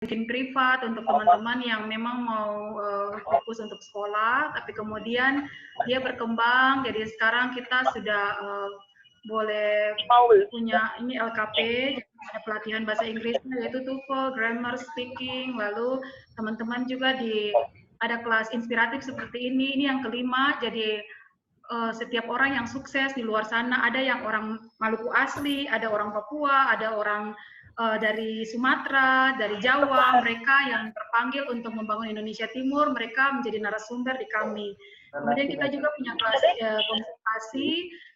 bikin privat untuk teman-teman yang memang mau fokus untuk sekolah, tapi kemudian dia berkembang, jadi sekarang kita sudah boleh punya ini LKP, ada pelatihan bahasa Inggrisnya yaitu TOEFL, grammar, speaking, lalu teman-teman juga ada kelas inspiratif seperti ini yang kelima, jadi setiap orang yang sukses di luar sana, ada yang orang Maluku asli, ada orang Papua, ada orang dari Sumatera, dari Jawa, mereka yang terpanggil untuk membangun Indonesia Timur, mereka menjadi narasumber di kami. Kemudian kita juga punya kelas konsultasi,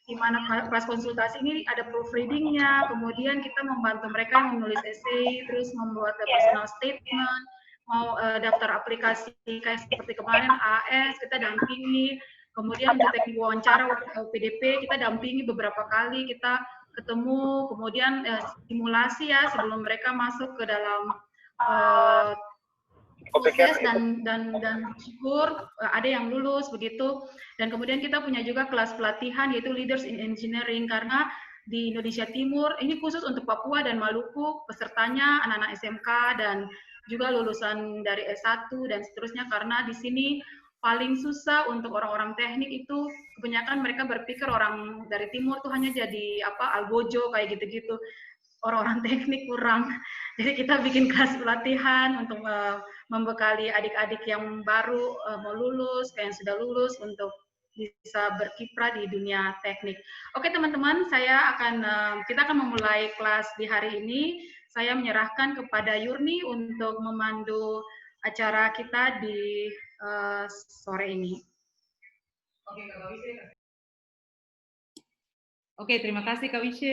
di mana kelas konsultasi ini ada proofreadingnya, kemudian kita membantu mereka yang menulis essay, terus membuat personal statement, mau daftar aplikasi kayak seperti kemarin AS, kita dampingi. Kemudian untuk teknik wawancara PDP kita dampingi beberapa kali, kita ketemu, kemudian simulasi ya sebelum mereka masuk ke dalam proses dan syukur ada yang lulus begitu. Dan kemudian kita punya juga kelas pelatihan yaitu Leaders in Engineering, karena di Indonesia Timur ini khusus untuk Papua dan Maluku, pesertanya anak-anak SMK dan juga lulusan dari S1 dan seterusnya, karena di sini paling susah untuk orang-orang teknik itu kebanyakan mereka berpikir orang dari timur tuh hanya jadi algojo kayak gitu-gitu, orang-orang teknik kurang. Jadi kita bikin kelas pelatihan untuk membekali adik-adik yang baru mau lulus, kayak yang sudah lulus untuk bisa berkiprah di dunia teknik. Oke teman-teman, kita akan memulai kelas di hari ini. Saya menyerahkan kepada Yurni untuk memandu acara kita di sore ini. Oke, terima kasih Kak Wishe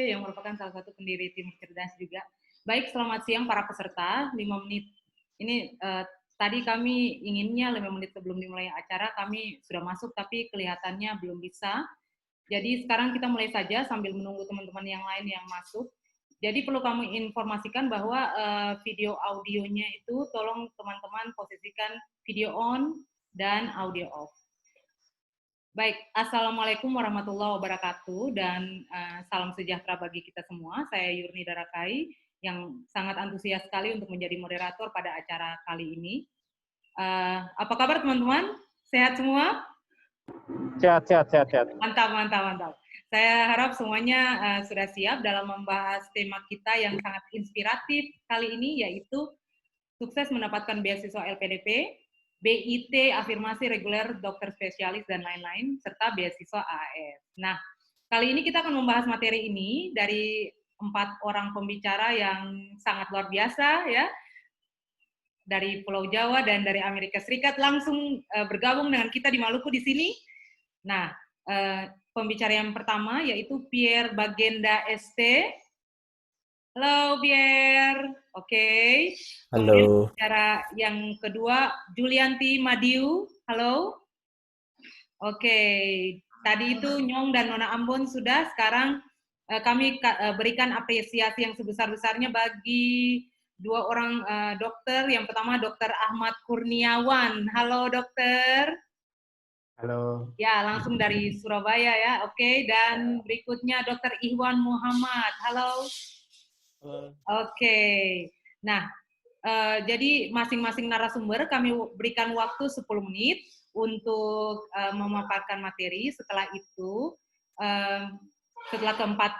yang merupakan salah satu pendiri Timur Cerdas juga. Baik, selamat siang para peserta. 5 menit ini tadi kami inginnya 5 menit sebelum dimulai acara kami sudah masuk, tapi kelihatannya belum bisa. Jadi sekarang kita mulai saja sambil menunggu teman-teman yang lain yang masuk. Jadi perlu kami informasikan bahwa video audionya itu tolong teman-teman posisikan video on dan audio off. Baik, Assalamualaikum warahmatullahi wabarakatuh dan salam sejahtera bagi kita semua. Saya Yurni Darakai yang sangat antusias sekali untuk menjadi moderator pada acara kali ini. Apa kabar teman-teman? Sehat semua? Sehat. Mantap. Saya harap semuanya sudah siap dalam membahas tema kita yang sangat inspiratif kali ini, yaitu sukses mendapatkan beasiswa LPDP, BIT, afirmasi reguler, dokter spesialis, dan lain-lain, serta beasiswa AAS. Nah, kali ini kita akan membahas materi ini dari 4 orang pembicara yang sangat luar biasa, ya, dari Pulau Jawa dan dari Amerika Serikat, langsung bergabung dengan kita di Maluku di sini. Nah, pembicara yang pertama yaitu Pierre Bagenda ST. Halo Pierre, oke. Halo. Pembicara yang kedua Julianti Madiu, halo. Oke, tadi itu Nyong dan Nona Ambon sudah, sekarang kami berikan apresiasi yang sebesar-besarnya bagi 2 orang dokter. Yang pertama Dr. Ahmad Kurniawan, halo dokter. Halo. Ya, langsung dari Surabaya ya, oke. Dan berikutnya Dr. Ihwan Muhammad, halo. Halo. Oke, nah jadi masing-masing narasumber kami berikan waktu 10 menit untuk memaparkan materi. Setelah itu, setelah keempat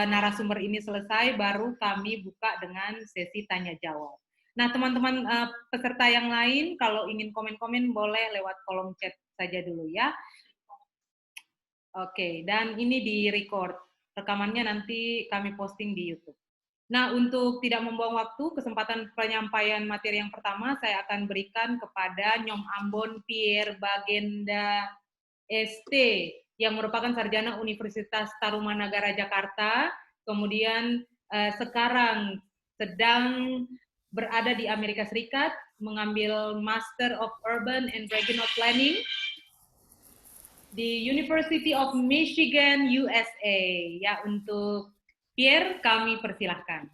narasumber ini selesai, baru kami buka dengan sesi tanya-jawab. Nah, teman-teman peserta yang lain, kalau ingin komen-komen boleh lewat kolom chat saja dulu ya. Oke, dan ini di-record. Rekamannya nanti kami posting di YouTube. Nah, untuk tidak membuang waktu, kesempatan penyampaian materi yang pertama saya akan berikan kepada Nyom Ambon Pierre Bagenda ST, yang merupakan sarjana Universitas Tarumanagara Jakarta, kemudian sekarang sedang berada di Amerika Serikat, mengambil Master of Urban and Regional Planning di University of Michigan, USA. Ya, untuk Pierre, kami persilahkan.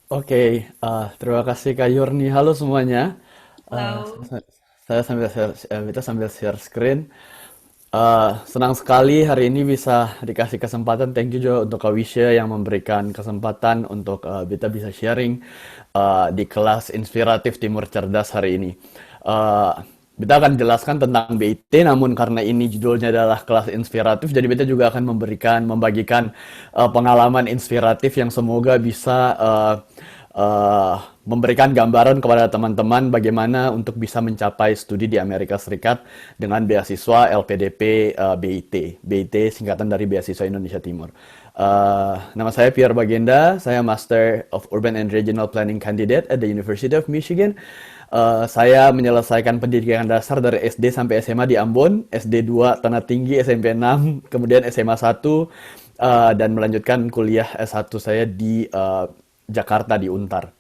Oke, terima kasih Kak Yurni. Halo semuanya. Halo. Saya sambil share screen. Senang sekali hari ini bisa dikasih kesempatan. Thank you juga untuk Kak Wisya yang memberikan kesempatan untuk kita bisa sharing di kelas inspiratif Timur Cerdas hari ini. Kita akan jelaskan tentang BIT, namun karena ini judulnya adalah kelas inspiratif, jadi kita juga akan membagikan pengalaman inspiratif yang semoga bisa memberikan gambaran kepada teman-teman bagaimana untuk bisa mencapai studi di Amerika Serikat dengan beasiswa LPDP BIT. BIT singkatan dari Beasiswa Indonesia Timur. Nama saya Pierre Bagenda, saya Master of Urban and Regional Planning Candidate at the University of Michigan. Saya menyelesaikan pendidikan dasar dari SD sampai SMA di Ambon, SD 2 Tanah Tinggi, SMP 6, kemudian SMA 1, dan melanjutkan kuliah S1 saya di Jakarta di Untar.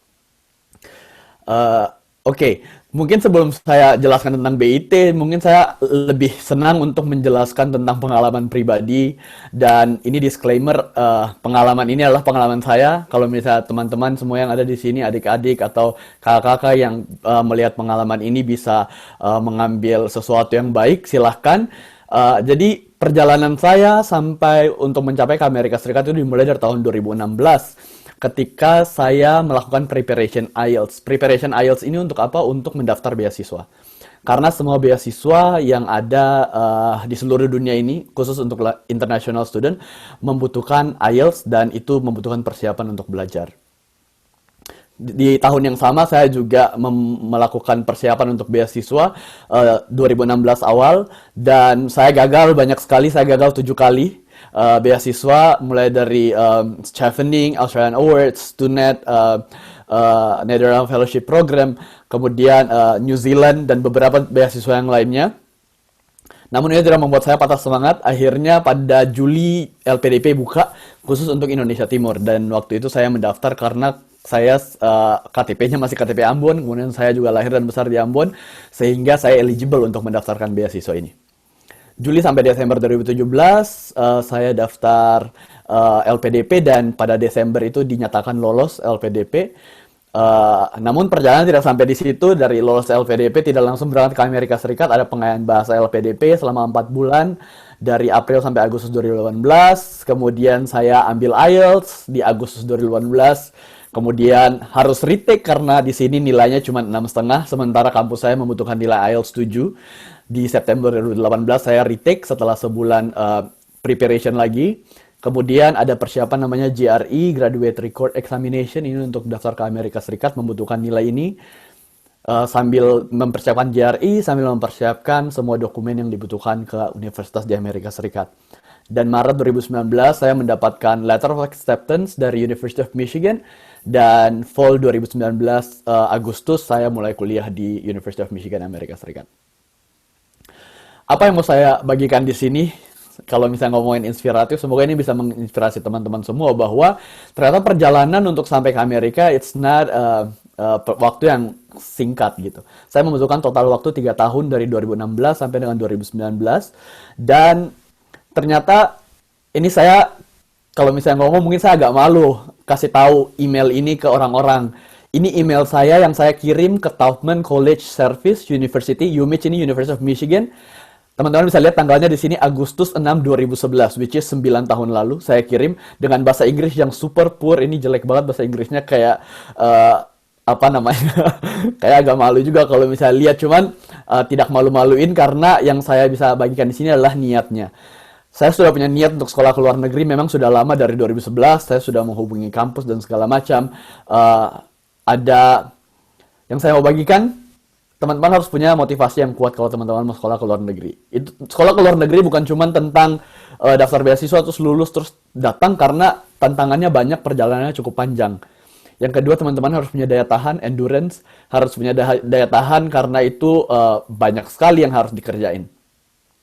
Oke, mungkin sebelum saya jelaskan tentang BIT, mungkin saya lebih senang untuk menjelaskan tentang pengalaman pribadi. Dan ini disclaimer, pengalaman ini adalah pengalaman saya. Kalau misalnya teman-teman semua yang ada di sini, adik-adik atau kakak-kakak yang melihat pengalaman ini bisa mengambil sesuatu yang baik, silahkan. Jadi perjalanan saya sampai untuk mencapai ke Amerika Serikat itu dimulai dari tahun 2016. Ketika saya melakukan preparation IELTS. Preparation IELTS ini untuk apa? Untuk mendaftar beasiswa. Karena semua beasiswa yang ada di seluruh dunia ini, khusus untuk international student, membutuhkan IELTS dan itu membutuhkan persiapan untuk belajar. Di tahun yang sama saya juga melakukan persiapan untuk beasiswa 2016 awal, dan saya gagal banyak sekali, saya gagal 7 kali. Beasiswa mulai dari Chevening, Australian Awards, Stunet, Netherlands Fellowship Program, kemudian New Zealand dan beberapa beasiswa yang lainnya. Namun ini tidak membuat saya patah semangat. Akhirnya pada Juli LPDP buka khusus untuk Indonesia Timur, dan waktu itu saya mendaftar karena saya KTP-nya masih KTP Ambon, kemudian saya juga lahir dan besar di Ambon, sehingga saya eligible untuk mendaftarkan beasiswa ini. Juli sampai Desember 2017, saya daftar LPDP dan pada Desember itu dinyatakan lolos LPDP. Namun perjalanan tidak sampai di situ. Dari lolos LPDP tidak langsung berangkat ke Amerika Serikat, ada pengayaan bahasa LPDP selama 4 bulan, dari April sampai Agustus 2018. Kemudian saya ambil IELTS di Agustus 2018. Kemudian harus retake karena di sini nilainya cuma 6,5, sementara kampus saya membutuhkan nilai IELTS 7. Di September 2018 saya retake setelah sebulan preparation lagi. Kemudian ada persiapan namanya GRE, Graduate Record Examination, ini untuk daftar ke Amerika Serikat membutuhkan nilai ini. Sambil mempersiapkan GRE, sambil mempersiapkan semua dokumen yang dibutuhkan ke universitas di Amerika Serikat. Dan Maret 2019 saya mendapatkan Letter of Acceptance dari University of Michigan, dan Fall 2019 Agustus saya mulai kuliah di University of Michigan, Amerika Serikat. Apa yang mau saya bagikan di sini? Kalau misalnya ngomongin inspiratif, semoga ini bisa menginspirasi teman-teman semua bahwa ternyata perjalanan untuk sampai ke Amerika it's not waktu yang singkat gitu. Saya membutuhkan total waktu 3 tahun dari 2016 sampai dengan 2019, dan ternyata ini saya kalau misalnya ngomong mungkin saya agak malu kasih tahu email ini ke orang-orang. Ini email saya yang saya kirim ke Taubman College Service University, UMich ini University of Michigan. Teman-teman bisa lihat tanggalnya di sini Agustus 6, 2011, which is 9 tahun lalu. Saya kirim dengan bahasa Inggris yang super poor. Ini jelek banget bahasa Inggrisnya, kayak apa namanya? Kayak agak malu juga kalau misalnya lihat, cuman tidak malu-maluin karena yang saya bisa bagikan di sini adalah niatnya. Saya sudah punya niat untuk sekolah ke luar negeri, memang sudah lama dari 2011. Saya sudah menghubungi kampus dan segala macam. Ada yang saya mau bagikan. Teman-teman harus punya motivasi yang kuat kalau teman-teman mau sekolah ke luar negeri. Itu sekolah ke luar negeri bukan cuma tentang daftar beasiswa terus lulus terus datang, karena tantangannya banyak, perjalanannya cukup panjang. Yang kedua, teman-teman harus punya daya tahan, endurance, harus punya daya tahan karena itu banyak sekali yang harus dikerjain.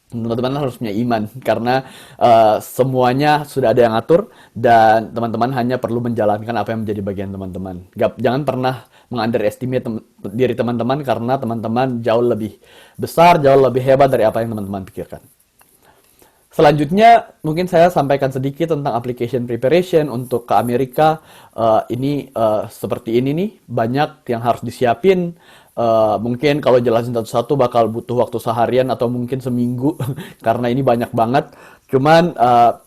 Teman-teman harus punya iman karena semuanya sudah ada yang atur, dan teman-teman hanya perlu menjalankan apa yang menjadi bagian teman-teman. Jangan pernah mengunderestimate diri teman-teman karena teman-teman jauh lebih besar, jauh lebih hebat dari apa yang teman-teman pikirkan. Selanjutnya, mungkin saya sampaikan sedikit tentang application preparation untuk ke Amerika. Ini seperti ini nih, banyak yang harus disiapin. Mungkin kalau jelasin satu-satu bakal butuh waktu seharian atau mungkin seminggu, karena ini banyak banget. Cuman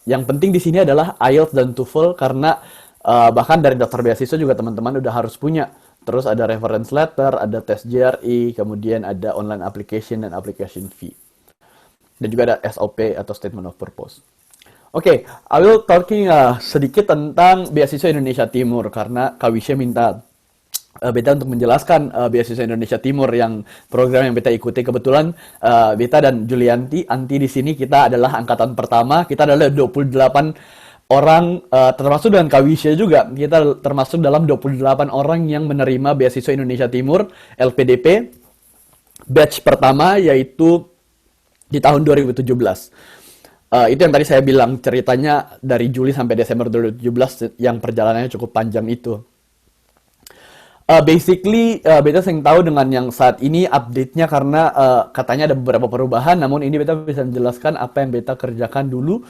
yang penting di sini adalah IELTS dan TOEFL, karena bahkan dari daftar beasiswa juga teman-teman udah harus punya. Terus ada reference letter, ada tes GRE, kemudian ada online application dan application fee. Dan juga ada SOP atau Statement of Purpose. Oke, I will talking sedikit tentang beasiswa Indonesia Timur karena Kak Wisya minta Beta untuk menjelaskan beasiswa Indonesia Timur yang program yang Beta ikuti. Kebetulan Beta dan Julianti, Anti di sini kita adalah angkatan pertama, kita adalah 28 orang, termasuk dengan Kak Wisya juga, kita termasuk dalam 28 orang yang menerima beasiswa Indonesia Timur, LPDP, batch pertama yaitu di tahun 2017. Itu yang tadi saya bilang, ceritanya dari Juli sampai Desember 2017 yang perjalanannya cukup panjang itu. Basically, Beta sering tahu dengan yang saat ini update-nya karena katanya ada beberapa perubahan, namun ini Beta bisa menjelaskan apa yang Beta kerjakan dulu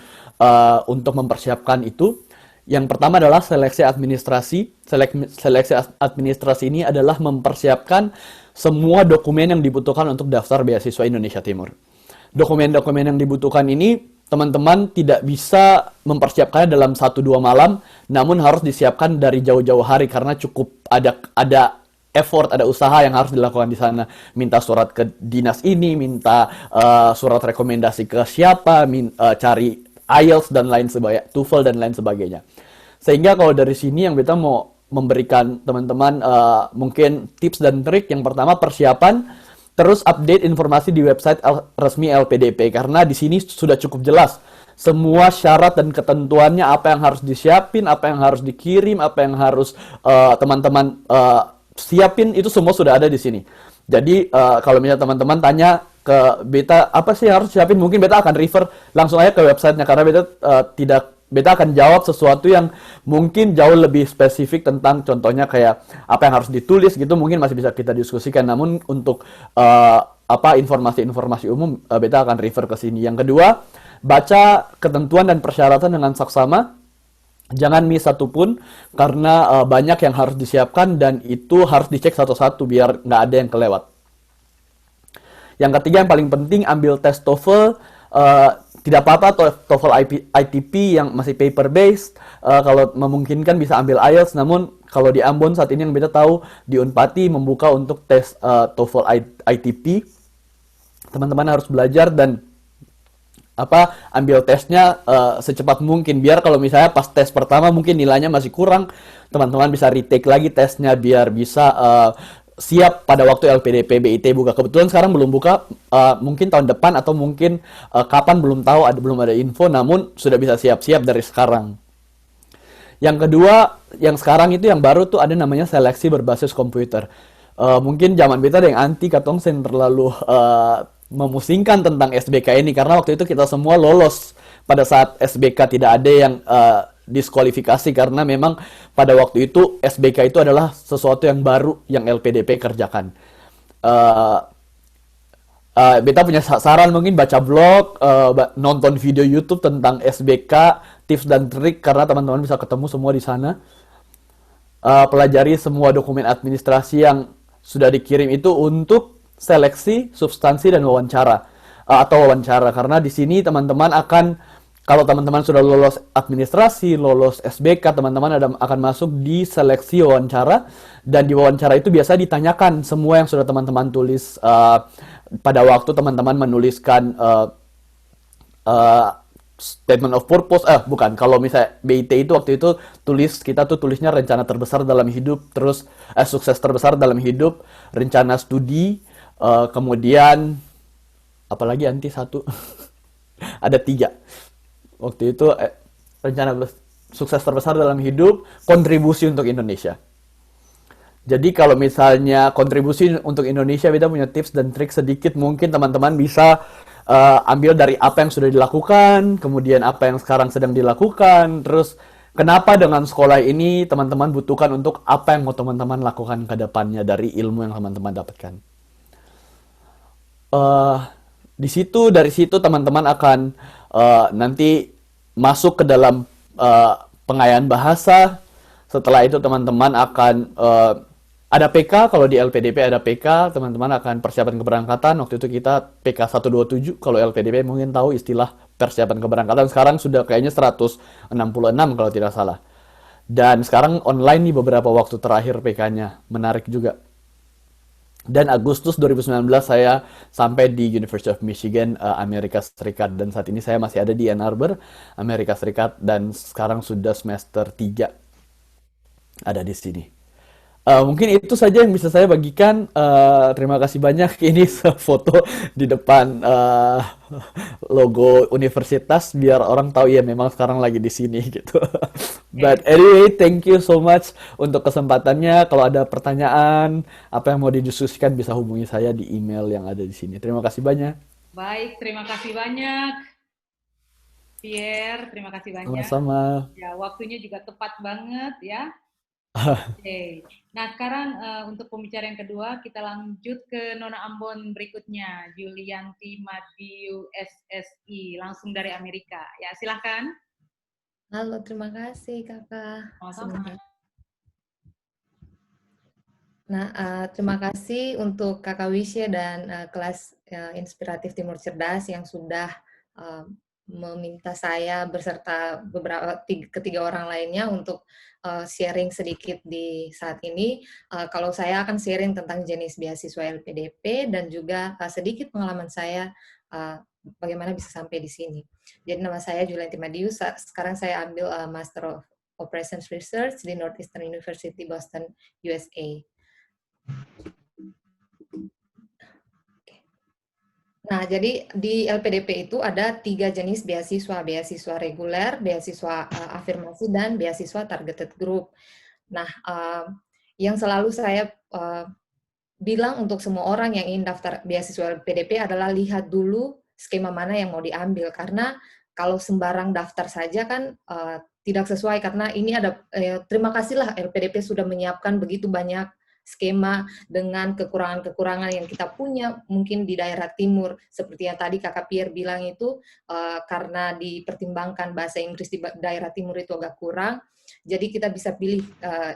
untuk mempersiapkan itu. Yang pertama adalah seleksi administrasi. Seleksi administrasi ini adalah mempersiapkan semua dokumen yang dibutuhkan untuk daftar beasiswa Indonesia Timur. Dokumen-dokumen yang dibutuhkan ini, teman-teman tidak bisa mempersiapkannya dalam 1-2 malam, namun harus disiapkan dari jauh-jauh hari karena cukup ada effort, ada usaha yang harus dilakukan di sana. Minta surat ke dinas ini, minta surat rekomendasi ke siapa, cari IELTS dan lain sebagainya, TOEFL dan lain sebagainya. Sehingga kalau dari sini yang Beta mau memberikan teman-teman mungkin tips dan trik. Yang pertama, persiapan. Terus update informasi di website resmi LPDP karena di sini sudah cukup jelas semua syarat dan ketentuannya, apa yang harus disiapin, apa yang harus dikirim, apa yang harus teman-teman siapin, itu semua sudah ada di sini. Jadi kalau misalnya teman-teman tanya ke Beta apa sih yang harus siapin, mungkin Beta akan refer langsung aja ke websitenya karena Beta akan jawab sesuatu yang mungkin jauh lebih spesifik tentang contohnya kayak apa yang harus ditulis gitu, mungkin masih bisa kita diskusikan. Namun untuk informasi-informasi umum, Beta akan refer ke sini. Yang kedua, baca ketentuan dan persyaratan dengan saksama. Jangan miss satupun karena banyak yang harus disiapkan dan itu harus dicek satu-satu biar nggak ada yang kelewat. Yang ketiga yang paling penting, ambil tes TOEFL. Tidak apa-apa TOEFL ITP yang masih paper based, kalau memungkinkan bisa ambil IELTS. Namun kalau di Ambon saat ini yang Beta tahu di Unpati membuka untuk tes TOEFL ITP. Teman-teman harus belajar dan ambil tesnya secepat mungkin biar kalau misalnya pas tes pertama mungkin nilainya masih kurang, teman-teman bisa retake lagi tesnya biar bisa siap pada waktu LPDP BIT buka. Kebetulan sekarang belum buka, mungkin tahun depan atau mungkin kapan belum tahu, belum ada info, namun sudah bisa siap-siap dari sekarang. Yang kedua, yang sekarang itu yang baru tuh ada namanya seleksi berbasis komputer. Mungkin zaman Beta ada yang anti katong sen terlalu memusingkan tentang SBK ini karena waktu itu kita semua lolos pada saat SBK, tidak ada yang diskualifikasi karena memang pada waktu itu SBK itu adalah sesuatu yang baru yang LPDP kerjakan. Beta punya saran mungkin baca blog, nonton video YouTube tentang SBK, tips dan trik karena teman-teman bisa ketemu semua di sana. Pelajari semua dokumen administrasi yang sudah dikirim itu untuk seleksi, substansi dan wawancara karena di sini teman-teman akan, kalau teman-teman sudah lolos administrasi, lolos SBK, teman-teman akan masuk di seleksi wawancara. Dan di wawancara itu biasa ditanyakan semua yang sudah teman-teman tulis pada waktu teman-teman menuliskan Statement of Purpose. Bukan, kalau misalnya BIT itu waktu itu kita tulisnya rencana terbesar dalam hidup, terus sukses terbesar dalam hidup, rencana studi, kemudian apalagi anti satu ada 3. Waktu itu rencana sukses terbesar dalam hidup, kontribusi untuk Indonesia. Jadi kalau misalnya kontribusi untuk Indonesia, Beta punya tips dan trik sedikit, mungkin teman-teman bisa ambil dari apa yang sudah dilakukan, kemudian apa yang sekarang sedang dilakukan, terus kenapa dengan sekolah ini teman-teman butuhkan untuk apa yang mau teman-teman lakukan ke depannya dari ilmu yang teman-teman dapatkan. Dari situ teman-teman akan nanti masuk ke dalam pengayaan bahasa. Setelah itu teman-teman akan ada PK, kalau di LPDP ada PK, teman-teman akan persiapan keberangkatan. Waktu itu kita PK 127, kalau LPDP mungkin tahu istilah persiapan keberangkatan. Sekarang sudah kayaknya 166 kalau tidak salah. Dan sekarang online nih beberapa waktu terakhir PK-nya. Menarik juga. Dan Agustus 2019 saya sampai di University of Michigan, Amerika Serikat. Dan saat ini saya masih ada di Ann Arbor, Amerika Serikat. Dan sekarang sudah semester 3 ada di sini. Mungkin itu saja yang bisa saya bagikan. Terima kasih banyak. Ini foto di depan logo universitas biar orang tahu ya memang sekarang lagi di sini gitu. But anyway, thank you so much untuk kesempatannya. Kalau ada pertanyaan, apa yang mau didiskusikan bisa hubungi saya di email yang ada di sini. Terima kasih banyak. Baik, terima kasih banyak, Pierre. Terima kasih banyak. Sama-sama. Ya, waktunya juga tepat banget ya. Oke. Nah, sekarang untuk pembicara yang kedua, kita lanjut ke Nona Ambon berikutnya, Julianti Madiu SSI, langsung dari Amerika. Ya, silahkan. Halo, terima kasih Kakak. Sama-sama. Nah, terima kasih untuk Kakak Wisya dan kelas Inspiratif Timur Cerdas yang sudah meminta saya beserta ketiga orang lainnya untuk sharing sedikit di saat ini. Kalau saya akan sharing tentang jenis beasiswa LPDP dan juga sedikit pengalaman saya bagaimana bisa sampai di sini. Jadi nama saya Julianti Madius. Sekarang saya ambil Master of Operations Research di Northeastern University Boston, USA. Nah, jadi di LPDP itu ada 3 jenis beasiswa, beasiswa reguler, beasiswa afirmasi, dan beasiswa targeted group. Nah, yang selalu saya bilang untuk semua orang yang ingin daftar beasiswa LPDP adalah lihat dulu skema mana yang mau diambil, karena kalau sembarang daftar saja kan tidak sesuai, karena ini ada, terima kasihlah LPDP sudah menyiapkan begitu banyak skema dengan kekurangan-kekurangan yang kita punya mungkin di daerah timur, seperti yang tadi Kakak Pierre bilang itu, karena dipertimbangkan bahasa Inggris di daerah timur itu agak kurang, jadi kita bisa pilih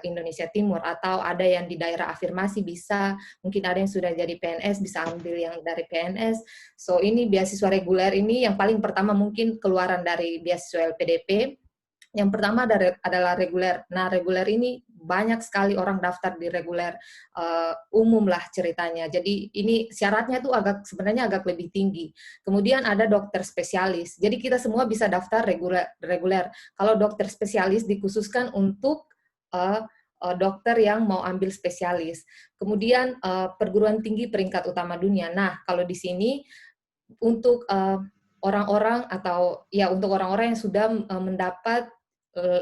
Indonesia Timur, atau ada yang di daerah afirmasi bisa, mungkin ada yang sudah jadi PNS, bisa ambil yang dari PNS. So ini beasiswa reguler ini yang paling pertama mungkin keluaran dari beasiswa LPDP. Yang pertama adalah reguler. Nah, reguler ini banyak sekali orang daftar di reguler, umum lah ceritanya. Jadi ini syaratnya tuh sebenarnya agak lebih tinggi. Kemudian ada dokter spesialis. Jadi kita semua bisa daftar reguler. Kalau dokter spesialis dikhususkan untuk dokter yang mau ambil spesialis. Kemudian perguruan tinggi peringkat utama dunia. Nah, kalau di sini untuk orang-orang atau ya untuk orang-orang yang sudah mendapat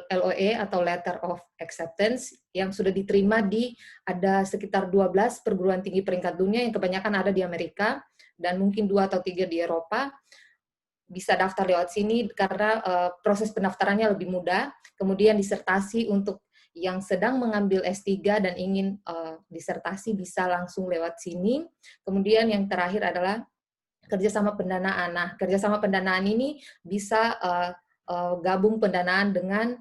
LOE atau Letter of Acceptance yang sudah diterima di ada sekitar 12 perguruan tinggi peringkat dunia yang kebanyakan ada di Amerika dan mungkin 2 atau 3 di Eropa, bisa daftar lewat sini karena proses pendaftarannya lebih mudah. Kemudian disertasi untuk yang sedang mengambil S3 dan ingin disertasi bisa langsung lewat sini. Kemudian yang terakhir adalah kerjasama pendanaan. Nah, kerjasama pendanaan ini bisa gabung pendanaan dengan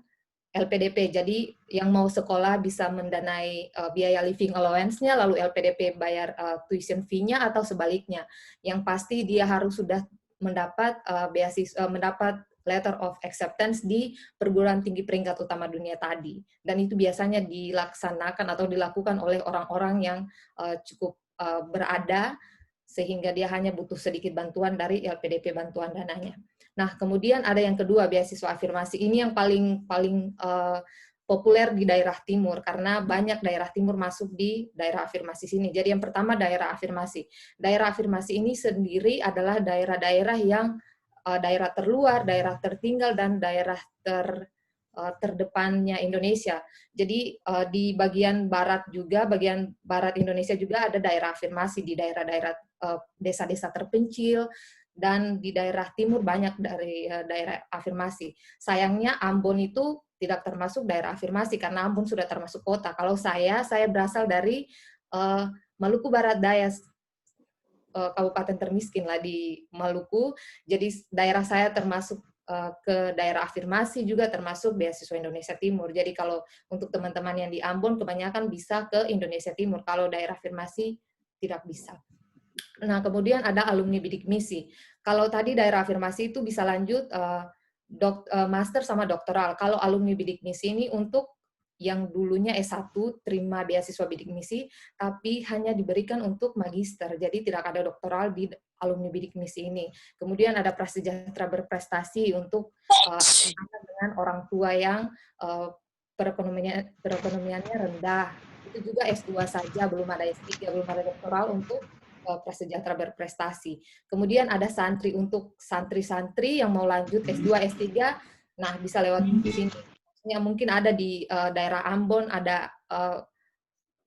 LPDP. Jadi yang mau sekolah bisa mendanai biaya living allowance-nya, lalu LPDP bayar tuition fee-nya atau sebaliknya. Yang pasti dia harus sudah mendapat mendapat letter of acceptance di perguruan tinggi peringkat utama dunia tadi. Dan itu biasanya dilaksanakan atau dilakukan oleh orang-orang yang cukup berada, sehingga dia hanya butuh sedikit bantuan dari LPDP bantuan dananya. Nah, kemudian ada yang kedua, beasiswa afirmasi. Ini yang paling populer di daerah timur, karena banyak daerah timur masuk di daerah afirmasi sini. Jadi yang pertama daerah afirmasi. Daerah afirmasi ini sendiri adalah daerah-daerah yang daerah terluar, daerah tertinggal, dan daerah terdepannya Indonesia. Jadi di bagian barat juga, bagian barat Indonesia juga ada daerah afirmasi di daerah-daerah desa-desa terpencil, dan di daerah timur banyak dari daerah afirmasi. Sayangnya Ambon itu tidak termasuk daerah afirmasi karena Ambon sudah termasuk kota. Kalau saya berasal dari Maluku Barat Daya, kabupaten termiskin lah di Maluku. Jadi daerah saya termasuk ke daerah afirmasi juga termasuk beasiswa Indonesia Timur. Jadi kalau untuk teman-teman yang di Ambon kebanyakan bisa ke Indonesia Timur. Kalau daerah afirmasi tidak bisa. Nah, kemudian ada alumni bidik misi. Kalau tadi daerah afirmasi itu bisa lanjut master sama doktoral. Kalau alumni bidik misi ini untuk yang dulunya S1 terima beasiswa bidik misi, tapi hanya diberikan untuk magister. Jadi tidak ada doktoral di alumni bidik misi ini. Kemudian ada prasejahtera berprestasi untuk anak dengan orang tua yang perekonomiannya rendah. Itu juga S2 saja, belum ada S3, belum ada doktoral untuk prasejahtera berprestasi. Kemudian ada santri untuk santri-santri yang mau lanjut S2, S3, nah bisa lewat di sini. Yang mungkin ada di daerah Ambon, ada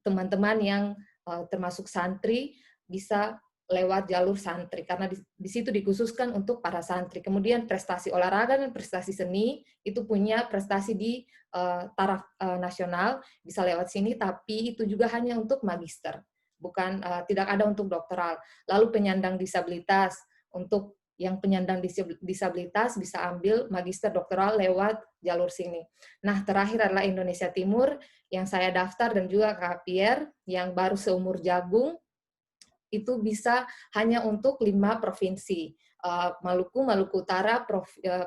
teman-teman yang termasuk santri, bisa lewat jalur santri, karena di situ dikhususkan untuk para santri. Kemudian prestasi olahraga dan prestasi seni, itu punya prestasi di taraf nasional, bisa lewat sini, tapi itu juga hanya untuk magister, bukan tidak ada untuk doktoral. Lalu penyandang disabilitas, untuk yang penyandang disabilitas bisa ambil magister doktoral lewat jalur sini. Nah, terakhir adalah Indonesia Timur, yang saya daftar dan juga Kak Pierre, yang baru seumur jagung, itu bisa hanya untuk 5 provinsi. Maluku, Maluku Utara,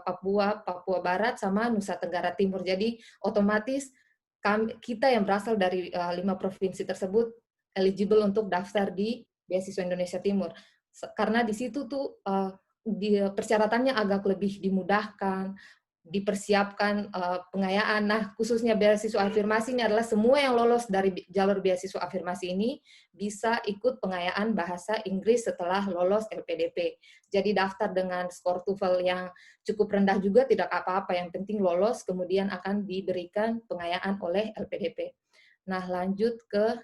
Papua, Papua Barat, sama Nusa Tenggara Timur. Jadi otomatis kita yang berasal dari 5 provinsi tersebut eligible untuk daftar di beasiswa Indonesia Timur. Karena di situ tuh persyaratannya agak lebih dimudahkan, dipersiapkan pengayaan. Nah, khususnya beasiswa afirmasi ini adalah semua yang lolos dari jalur beasiswa afirmasi ini bisa ikut pengayaan bahasa Inggris setelah lolos LPDP. Jadi daftar dengan skor TOEFL yang cukup rendah juga tidak apa-apa, yang penting lolos, kemudian akan diberikan pengayaan oleh LPDP. Nah, lanjut ke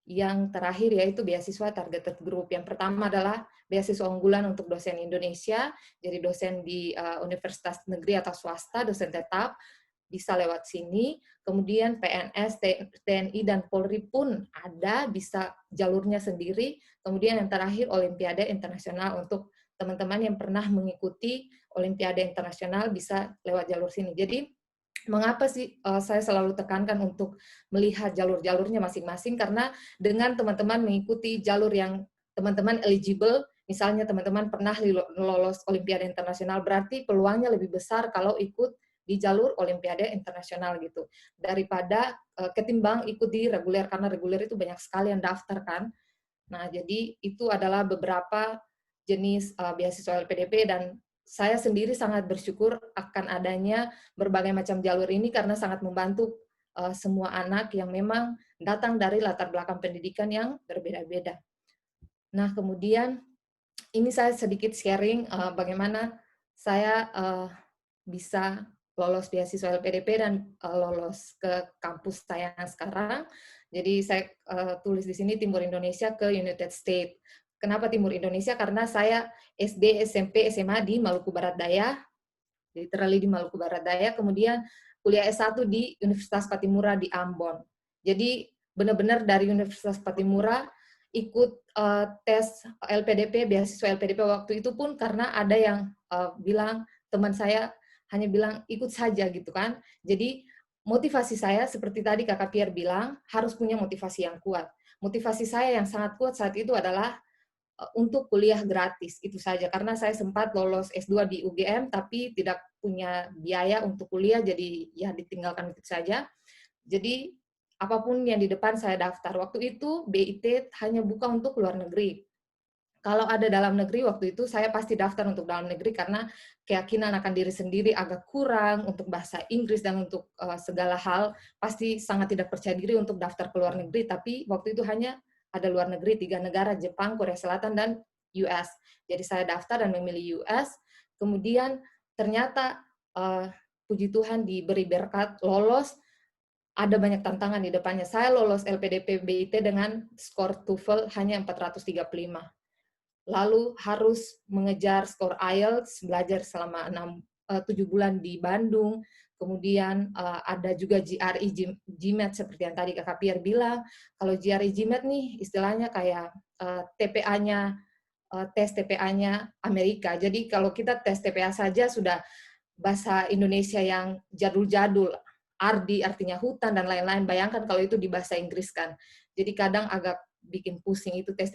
yang terakhir, yaitu beasiswa targeted group. Yang pertama adalah beasiswa unggulan untuk dosen Indonesia, jadi dosen di universitas negeri atau swasta, dosen tetap, bisa lewat sini. Kemudian PNS, TNI, dan Polri pun ada, bisa jalurnya sendiri. Kemudian yang terakhir, Olimpiade Internasional, untuk teman-teman yang pernah mengikuti Olimpiade Internasional bisa lewat jalur sini. Jadi, mengapa sih saya selalu tekankan untuk melihat jalur-jalurnya masing-masing? Karena dengan teman-teman mengikuti jalur yang teman-teman eligible, misalnya teman-teman pernah lolos Olimpiade Internasional, berarti peluangnya lebih besar kalau ikut di jalur Olimpiade Internasional gitu, daripada ketimbang ikut di reguler, karena reguler itu banyak sekali yang daftar kan. Nah, jadi itu adalah beberapa jenis beasiswa LPDP, dan saya sendiri sangat bersyukur akan adanya berbagai macam jalur ini karena sangat membantu semua anak yang memang datang dari latar belakang pendidikan yang berbeda-beda. Nah, kemudian ini saya sedikit sharing bagaimana saya bisa lolos beasiswa LPDP dan lolos ke kampus saya sekarang. Jadi saya tulis di sini Timur Indonesia ke United States. Kenapa Timur Indonesia? Karena saya SD, SMP, SMA di Maluku Barat Daya, literally di Maluku Barat Daya, kemudian kuliah S1 di Universitas Patimura di Ambon. Jadi benar-benar dari Universitas Patimura ikut tes LPDP, beasiswa LPDP waktu itu pun karena ada yang bilang, teman saya hanya bilang ikut saja gitu kan. Jadi motivasi saya seperti tadi Kakak Pierre bilang, harus punya motivasi yang kuat. Motivasi saya yang sangat kuat saat itu adalah untuk kuliah gratis, itu saja. Karena saya sempat lolos S2 di UGM, tapi tidak punya biaya untuk kuliah, jadi ya ditinggalkan itu saja. Jadi, apapun yang di depan saya daftar. Waktu itu, BIT hanya buka untuk luar negeri. Kalau ada dalam negeri, waktu itu saya pasti daftar untuk dalam negeri, karena keyakinan akan diri sendiri agak kurang untuk bahasa Inggris dan untuk segala hal, pasti sangat tidak percaya diri untuk daftar ke luar negeri, tapi waktu itu hanya ada luar negeri, 3 negara, Jepang, Korea Selatan, dan US. Jadi saya daftar dan memilih US, kemudian ternyata puji Tuhan diberi berkat, lolos, ada banyak tantangan di depannya. Saya lolos LPDP BIT dengan skor TOEFL hanya 435. Lalu harus mengejar skor IELTS, belajar selama 7 bulan di Bandung, kemudian ada juga GRE, GMAT seperti yang tadi Kakak Pierre bilang. Kalau GRE, GMAT nih istilahnya kayak TPA-nya tes TPA-nya Amerika. Jadi kalau kita tes TPA saja sudah bahasa Indonesia yang jadul-jadul, ardi artinya hutan dan lain-lain. Bayangkan kalau itu di bahasa Inggris kan. Jadi kadang agak bikin pusing itu tes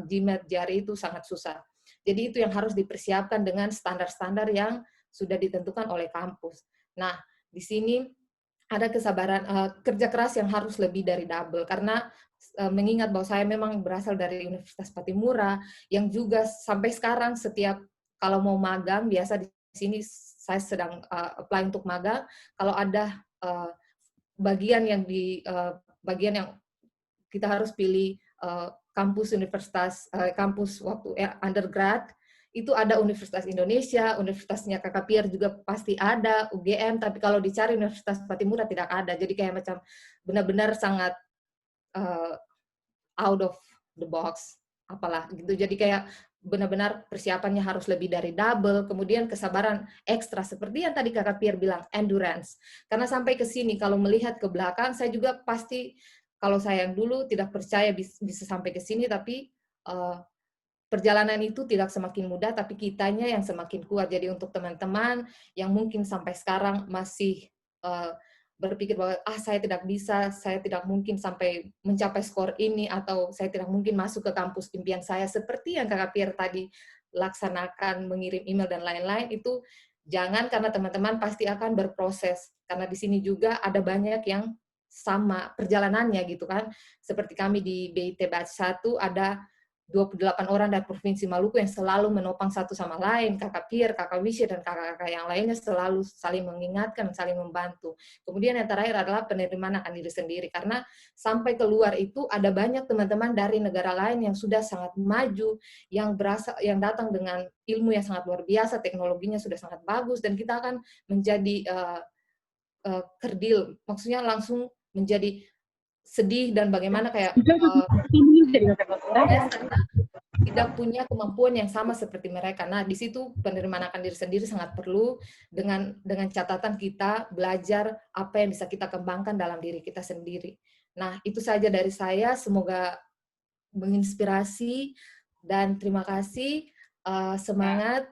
GMAT, GRE itu sangat susah. Jadi itu yang harus dipersiapkan dengan standar-standar yang sudah ditentukan oleh kampus. Nah, di sini ada kesabaran, kerja keras yang harus lebih dari double, karena mengingat bahwa saya memang berasal dari Universitas Patimura, yang juga sampai sekarang setiap kalau mau magang, biasa di sini saya sedang apply untuk magang, kalau ada bagian yang kita harus pilih kampus universitas, kampus waktu undergrad, itu ada Universitas Indonesia, Universitasnya Kakak Pierre juga pasti ada, UGM, tapi kalau dicari Universitas Patimura tidak ada. Jadi kayak macam benar-benar sangat out of the box, apalah gitu. Jadi kayak benar-benar persiapannya harus lebih dari double, kemudian kesabaran ekstra seperti yang tadi Kakak Pierre bilang, endurance. Karena sampai ke sini kalau melihat ke belakang, saya juga pasti kalau saya yang dulu tidak percaya bisa sampai ke sini, tapi perjalanan itu tidak semakin mudah, tapi kitanya yang semakin kuat. Jadi untuk teman-teman yang mungkin sampai sekarang masih berpikir bahwa saya tidak bisa, saya tidak mungkin sampai mencapai skor ini, atau saya tidak mungkin masuk ke kampus impian saya, seperti yang Kakak Pierre tadi laksanakan, mengirim email dan lain-lain, itu jangan, karena teman-teman pasti akan berproses. Karena di sini juga ada banyak yang sama perjalanannya gitu kan. Seperti kami di BIT Batch 1 ada 28 orang dari Provinsi Maluku yang selalu menopang satu sama lain, Kakak Pierre, Kakak Wisya, dan kakak-kakak yang lainnya selalu saling mengingatkan, saling membantu. Kemudian yang terakhir adalah penerimaan akan diri sendiri, karena sampai keluar itu ada banyak teman-teman dari negara lain yang sudah sangat maju, yang datang dengan ilmu yang sangat luar biasa, teknologinya sudah sangat bagus, dan kita akan menjadi kerdil, maksudnya langsung menjadi sedih dan bagaimana kayak karena tidak punya kemampuan yang sama seperti mereka. Nah, di situ penerimaan akan diri sendiri sangat perlu, dengan catatan kita belajar apa yang bisa kita kembangkan dalam diri kita sendiri. Nah, itu saja dari saya. Semoga menginspirasi dan terima kasih. Semangat.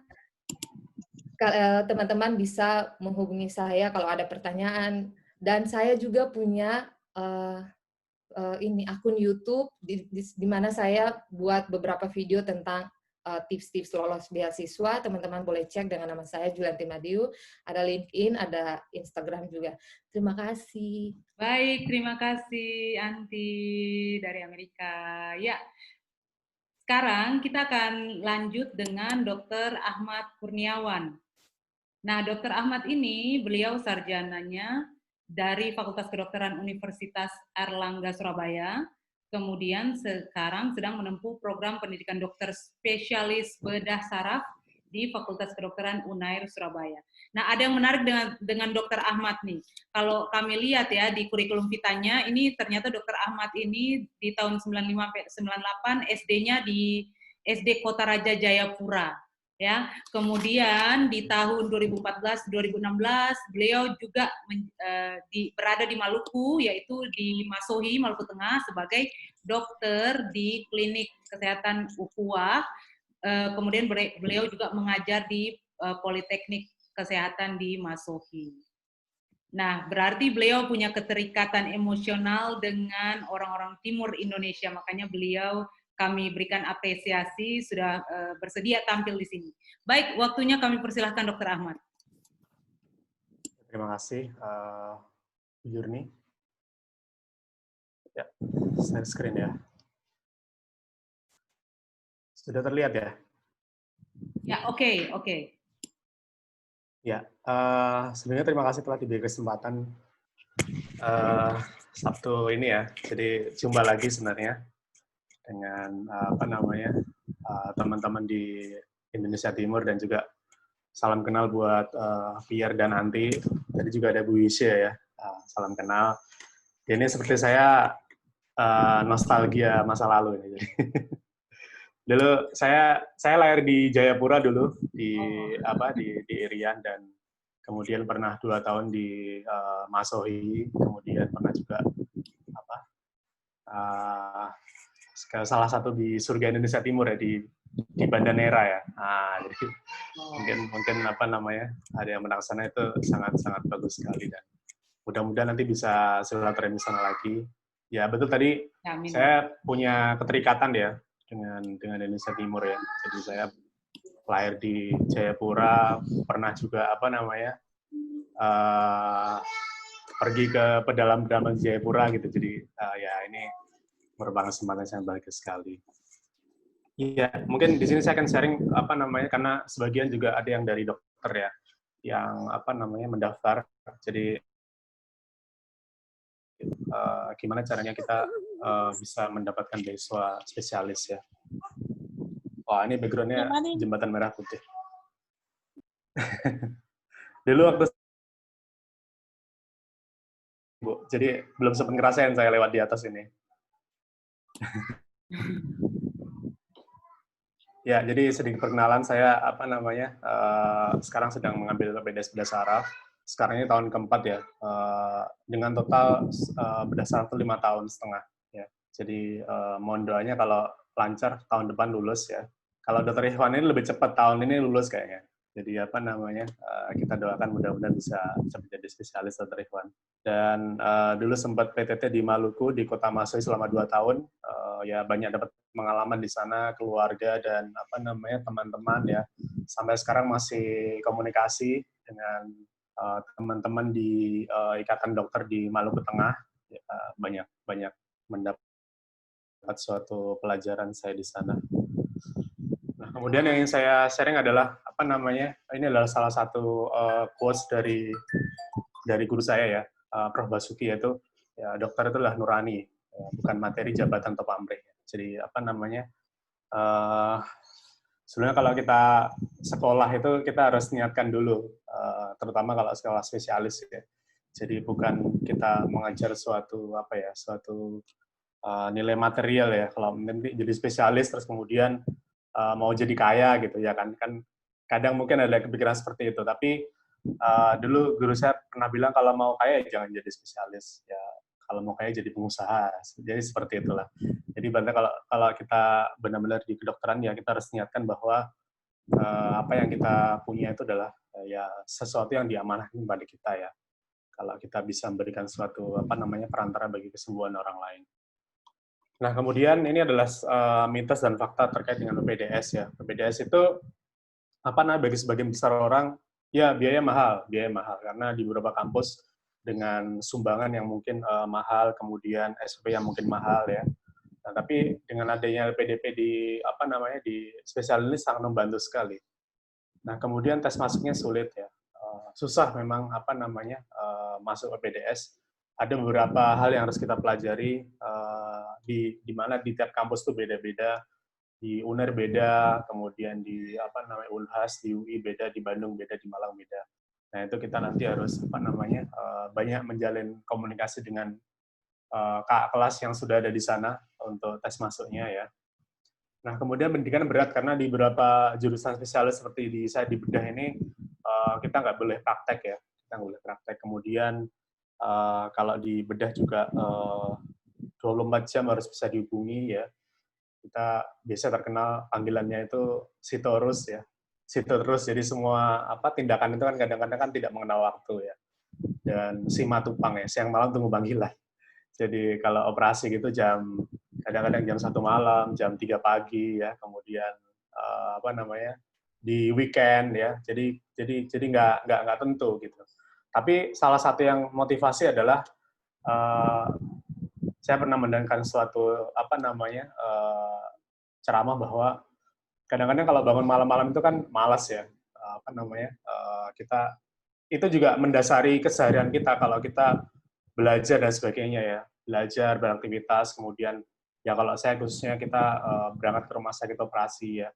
Teman-teman bisa menghubungi saya kalau ada pertanyaan. Dan saya juga punya ini akun YouTube di mana saya buat beberapa video tentang tips-tips lolos beasiswa. Teman-teman boleh cek dengan nama saya Julianti Madiu. Ada LinkedIn, ada Instagram juga. Terima kasih. Baik, terima kasih Anti dari Amerika. Ya, sekarang kita akan lanjut dengan Dr. Ahmad Kurniawan. Nah, Dr. Ahmad ini beliau sarjananya dari Fakultas Kedokteran Universitas Airlangga Surabaya, kemudian sekarang sedang menempuh program pendidikan dokter spesialis bedah saraf di Fakultas Kedokteran Unair Surabaya. Nah, ada yang menarik dengan Dr. Ahmad nih. Kalau kami lihat ya di kurikulum vitanya, ini ternyata Dr. Ahmad ini di tahun 95-98 SD-nya di SD Kota Raja Jayapura. Ya, kemudian di tahun 2014-2016 beliau juga berada di Maluku, yaitu di Masohi, Maluku Tengah, sebagai dokter di klinik kesehatan Ukhuwah. Kemudian beliau juga mengajar di Politeknik Kesehatan di Masohi. Nah, berarti beliau punya keterikatan emosional dengan orang-orang timur Indonesia, makanya beliau kami berikan apresiasi sudah bersedia tampil di sini. Baik, waktunya kami persilahkan Dr. Ahmad. Terima kasih, Bu Yurni. Ya, share screen ya. Sudah terlihat ya? Ya, oke. Ya, sebenarnya terima kasih telah diberi kesempatan Sabtu ini ya. Jadi jumpa lagi sebenarnya dengan teman-teman di Indonesia Timur, dan juga salam kenal buat Pierre dan Anti. Tadi juga ada Bu Wisya ya, salam kenal. Ini seperti saya nostalgia masa lalu ini. Dulu saya lahir di Jayapura dulu, di Irian, dan kemudian pernah 2 tahun di Masohi, kemudian pernah juga salah satu di Surga Indonesia Timur ya, di di Banda Neira ya. Jadi mungkin apa namanya, ada yang menang sana itu sangat bagus sekali, dan mudah-mudahan nanti bisa silaturahmi sana lagi. Ya betul, tadi Amin. saya punya keterikatan ya dengan Indonesia Timur ya. Jadi saya lahir di Jayapura, pernah juga apa namanya pergi ke pedalaman Jayapura gitu. Jadi ya ini merupakan kesempatan yang bahagia sekali. Iya, mungkin di sini saya akan sharing apa namanya, karena sebagian juga ada yang dari dokter ya, yang apa namanya mendaftar. Jadi gimana caranya kita bisa mendapatkan beasiswa spesialis ya. Wah, ini background-nya Jembatan Merah Putih. Dulu waktu Bu, jadi belum sempat ngerasain saya lewat di atas ini. Ya, jadi sedikit perkenalan, saya apa namanya sekarang sedang mengambil PPDS Berdasar Saraf. Sekarang ini tahun keempat ya, dengan total berdasar 5,5 tahun. Ya. Jadi mohon doanya kalau lancar tahun depan lulus ya. Kalau Dr. Ikhwan ini lebih cepat, tahun ini lulus kayaknya. Jadi apa namanya, kita doakan mudah-mudahan bisa menjadi spesialis Dr. Ikhwan. Dan dulu sempat PTT di Maluku, di Kota Masui selama 2 tahun. Ya banyak dapat pengalaman di sana, keluarga dan apa namanya teman-teman ya. Sampai sekarang masih komunikasi dengan teman-teman di Ikatan Dokter di Maluku Tengah. Ya, banyak mendapat suatu pelajaran saya di sana. Nah, kemudian yang ingin saya sharing adalah apa namanya, ini adalah salah satu quotes dari guru saya ya, Prof. Basuki, yaitu ya, dokter itulah nurani, ya, bukan materi, jabatan, atau pamrih. Jadi apa namanya, sebenarnya kalau kita sekolah itu kita harus niatkan dulu, terutama kalau sekolah spesialis ya. Jadi bukan kita mengajar suatu apa ya, suatu nilai material ya. Kalau nanti jadi spesialis terus kemudian mau jadi kaya gitu ya kan kadang mungkin ada kepikiran seperti itu. Tapi dulu guru saya pernah bilang kalau mau kaya jangan jadi spesialis ya, kalau mau kaya jadi pengusaha. Jadi seperti itulah. Jadi kalau kita benar-benar di kedokteran ya kita harus niatkan bahwa apa yang kita punya itu adalah ya sesuatu yang diamanahkan kepada kita ya. Kalau kita bisa memberikan suatu apa namanya perantara bagi kesembuhan orang lain. Nah, kemudian ini adalah mitos dan fakta terkait dengan PPDS ya. PPDS itu apa namanya, bagi sebagian besar orang ya biaya mahal karena di beberapa kampus dengan sumbangan yang mungkin mahal, kemudian SPP yang mungkin mahal ya. Nah, tapi dengan adanya LPDP di apa namanya di spesialis ini sangat membantu sekali. Nah, kemudian tes masuknya sulit ya. Susah memang apa namanya masuk PPDS. Ada beberapa hal yang harus kita pelajari di mana di tiap kampus itu beda-beda. Di UNER beda, kemudian di apa namanya Unhas, di UI beda, di Bandung beda, di Malang beda. Nah, itu kita nanti harus apa namanya banyak menjalin komunikasi dengan kakak kelas yang sudah ada di sana untuk tes masuknya ya. Nah, kemudian pendidikan berat karena di beberapa jurusan spesialis seperti di saya di bedah ini kita nggak boleh praktek ya, kita nggak boleh praktek. Kemudian kalau di bedah juga 24 jam harus bisa dihubungi ya. Kita biasa terkenal panggilannya itu sitorus ya, sitorus. Jadi semua apa tindakan itu kan kadang-kadang kan tidak mengenal waktu ya. Dan si matupang ya, siang malam tunggu panggilan. Jadi kalau operasi gitu kadang-kadang jam 1 malam, jam 3 pagi ya, kemudian apa namanya di weekend ya. Jadi nggak tentu gitu. Tapi salah satu yang motivasi adalah saya pernah mendengarkan suatu apa namanya ceramah bahwa kadang-kadang kalau bangun malam-malam itu kan malas ya, apa namanya kita itu juga mendasari keseharian kita. Kalau kita belajar dan sebagainya ya, belajar, beraktivitas, kemudian ya kalau saya khususnya kita berangkat ke rumah sakit operasi ya,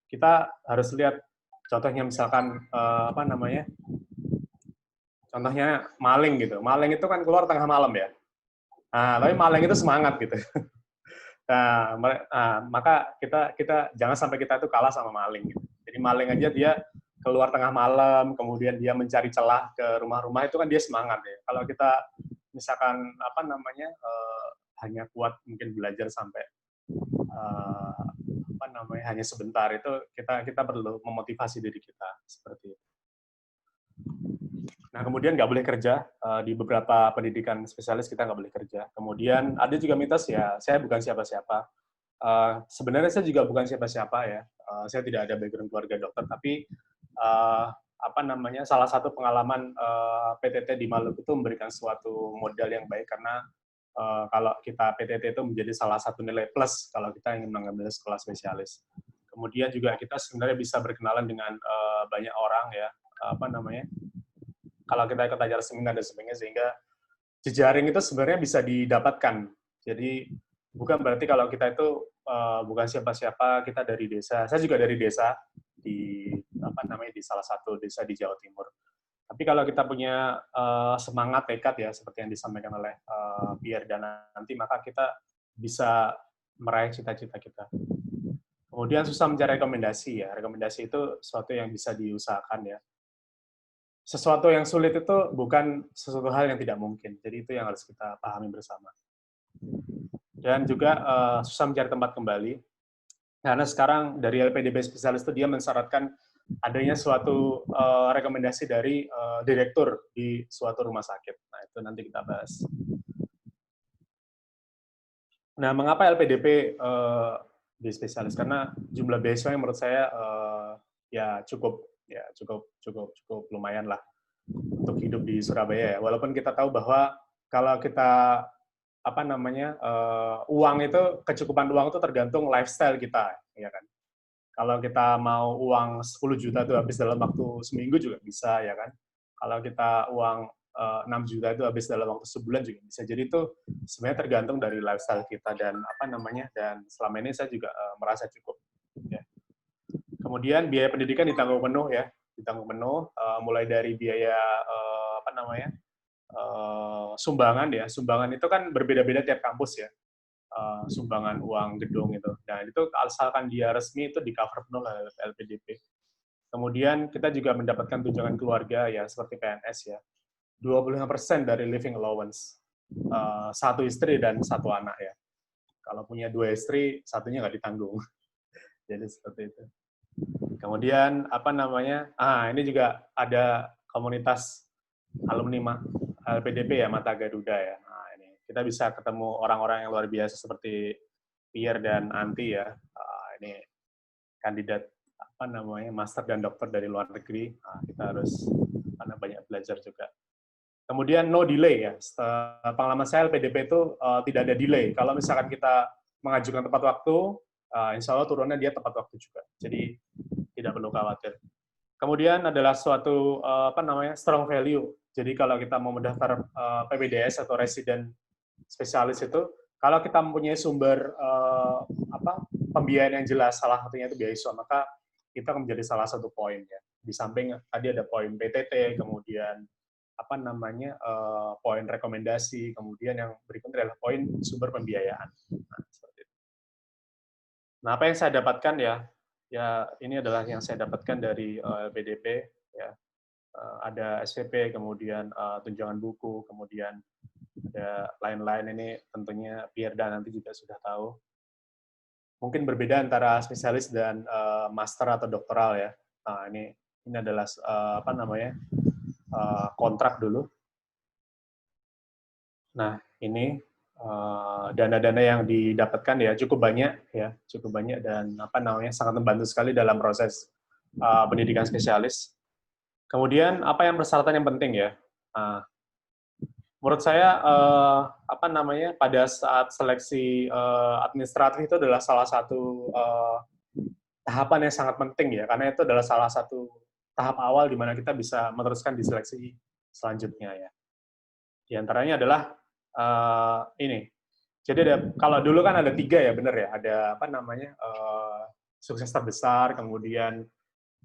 kita harus lihat contohnya misalkan apa namanya, contohnya maling gitu. Maling itu kan keluar tengah malam ya. Nah, tapi maling itu semangat gitu. Nah, maka kita jangan sampai kita itu kalah sama maling. Gitu. Jadi maling aja dia keluar tengah malam, kemudian dia mencari celah ke rumah-rumah, itu kan dia semangat ya. Kalau kita misalkan apa namanya hanya kuat mungkin belajar sampai apa hanya sebentar, itu kita perlu memotivasi diri kita seperti itu. Nah, kemudian nggak boleh kerja, di beberapa pendidikan spesialis kita nggak boleh kerja. Kemudian ada juga mitos ya, saya bukan siapa-siapa. Sebenarnya saya juga bukan siapa-siapa ya, saya tidak ada background keluarga dokter, tapi salah satu pengalaman PTT di Maluku itu memberikan suatu modal yang baik, karena kalau kita PTT itu menjadi salah satu nilai plus kalau kita ingin mengambil sekolah spesialis. Kemudian juga kita sebenarnya bisa berkenalan dengan banyak orang ya, kalau kita ikut acara seminar dan sebagainya, sehingga jejaring itu sebenarnya bisa didapatkan. Jadi bukan berarti kalau kita itu bukan siapa-siapa, kita dari desa. Saya juga dari desa di salah satu desa di Jawa Timur. Tapi kalau kita punya semangat, tekad ya, seperti yang disampaikan oleh Pierre dan nanti, maka kita bisa meraih cita-cita kita. Kemudian susah mencari rekomendasi ya. Rekomendasi itu sesuatu yang bisa diusahakan ya. Sesuatu yang sulit itu bukan sesuatu hal yang tidak mungkin. Jadi itu yang harus kita pahami bersama. Dan juga susah mencari tempat kembali. Karena sekarang dari LPDP spesialis itu dia mensyaratkan adanya suatu rekomendasi dari direktur di suatu rumah sakit. Nah, itu nanti kita bahas. Nah, mengapa LPDP di spesialis? Karena jumlah beasiswa yang menurut saya cukup lumayan lah untuk hidup di Surabaya ya. Walaupun kita tahu bahwa kalau kita uang itu, kecukupan uang itu tergantung lifestyle kita, ya kan. Kalau kita mau uang 10 juta itu habis dalam waktu seminggu juga bisa, ya kan. Kalau kita uang 6 juta itu habis dalam waktu sebulan juga bisa. Jadi itu sebenarnya tergantung dari lifestyle kita, dan dan selama ini saya juga merasa cukup. Ya. Kemudian biaya pendidikan ditanggung penuh ya, mulai dari biaya sumbangan ya. Sumbangan itu kan berbeda-beda tiap kampus ya. Sumbangan uang gedung itu. Nah, itu asalkan dia resmi itu di-cover penuh oleh LPDP. Kemudian kita juga mendapatkan tunjangan keluarga ya, seperti PNS ya. 25% dari living allowance. Satu istri dan satu anak ya. Kalau punya 2 istri, satunya nggak ditanggung. Jadi seperti itu. Kemudian ini juga ada komunitas alumni LPDP ya, Mata Garuda ya. Nah, ini kita bisa ketemu orang-orang yang luar biasa seperti Pierre dan Anti ya. Ini kandidat master dan dokter dari luar negeri. Nah, kita harus banyak belajar juga. Kemudian no delay ya. Pengalaman saya LPDP itu tidak ada delay. Kalau misalkan kita mengajukan tepat waktu, insya Allah turunnya dia tepat waktu juga. Jadi tidak perlu khawatir. Kemudian adalah suatu strong value. Jadi kalau kita mau mendaftar PPDS atau resident spesialis itu, kalau kita mempunyai sumber pembiayaan yang jelas, salah satunya itu beasiswa, maka kita akan menjadi salah satu poin ya. Di samping tadi ada poin PTT, kemudian poin rekomendasi, kemudian yang berikutnya adalah poin sumber pembiayaan. Nah, seperti itu. Nah, apa yang saya dapatkan ya ini adalah yang saya dapatkan dari LPDP ya. Ada SPP, kemudian tunjangan buku, kemudian ada lain-lain. Ini tentunya Pierre dan nanti juga sudah tahu. Mungkin berbeda antara spesialis dan master atau doktoral ya. Nah, ini adalah kontrak dulu. Nah, ini dana-dana yang didapatkan ya cukup banyak dan sangat membantu sekali dalam proses pendidikan spesialis. Kemudian apa yang persyaratan yang penting ya? Menurut saya pada saat seleksi administratif itu adalah salah satu tahapan yang sangat penting ya, karena itu adalah salah satu tahap awal di mana kita bisa meneruskan di seleksi selanjutnya ya. Di antaranya adalah ini. Jadi kalau dulu kan ada 3 ya, benar ya. Ada sukses terbesar, kemudian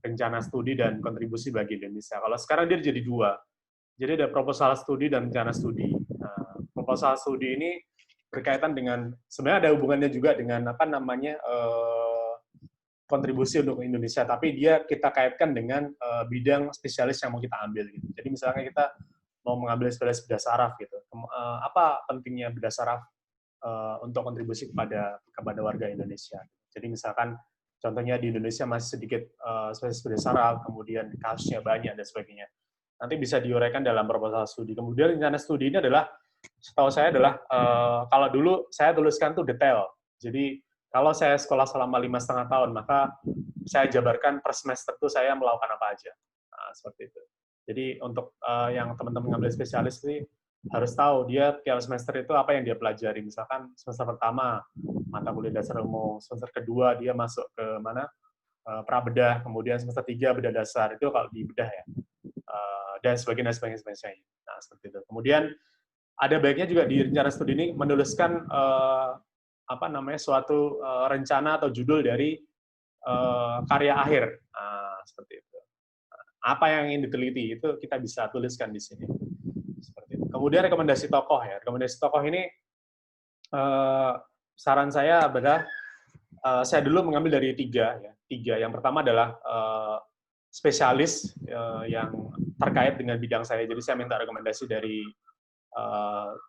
rencana studi dan kontribusi bagi Indonesia. Kalau sekarang dia jadi 2. Jadi ada proposal studi dan rencana studi. Nah, proposal studi ini berkaitan dengan, sebenarnya ada hubungannya juga dengan kontribusi untuk Indonesia, tapi kita kaitkan dengan bidang spesialis yang mau kita ambil gitu. Jadi misalnya kita mau mengambil spesialis bedah saraf gitu. Apa pentingnya bedah saraf untuk kontribusi kepada warga Indonesia? Jadi misalkan Contohnya di Indonesia masih sedikit spesialis bedah saraf, kemudian kasusnya banyak dan sebagainya. Nanti bisa diuraikan dalam proposal studi. Kemudian rencana studi ini adalah, setahu saya adalah, kalau dulu saya tuliskan tuh detail. Jadi kalau saya sekolah selama 5,5 tahun, maka saya jabarkan per semester itu saya melakukan apa aja. Nah, seperti itu. Jadi untuk yang teman-teman ngambil spesialis ini harus tahu dia tiap semester itu apa yang dia pelajari. Misalkan semester pertama mata kuliah dasar umum, semester kedua dia masuk ke mana prabedah, kemudian semester 3 bedah dasar, itu kalau di bedah ya, dan sebagainya. Nah, seperti itu. Kemudian ada baiknya juga di rencana studi ini menuliskan apa namanya, suatu rencana atau judul dari karya akhir. Nah, seperti itu. Apa yang ingin diteliti itu kita bisa tuliskan di sini. Seperti itu. Kemudian rekomendasi tokoh ya. Rekomendasi tokoh ini saran saya adalah saya dulu mengambil dari 3 ya. 3. Yang pertama adalah spesialis yang terkait dengan bidang saya. Jadi saya minta rekomendasi dari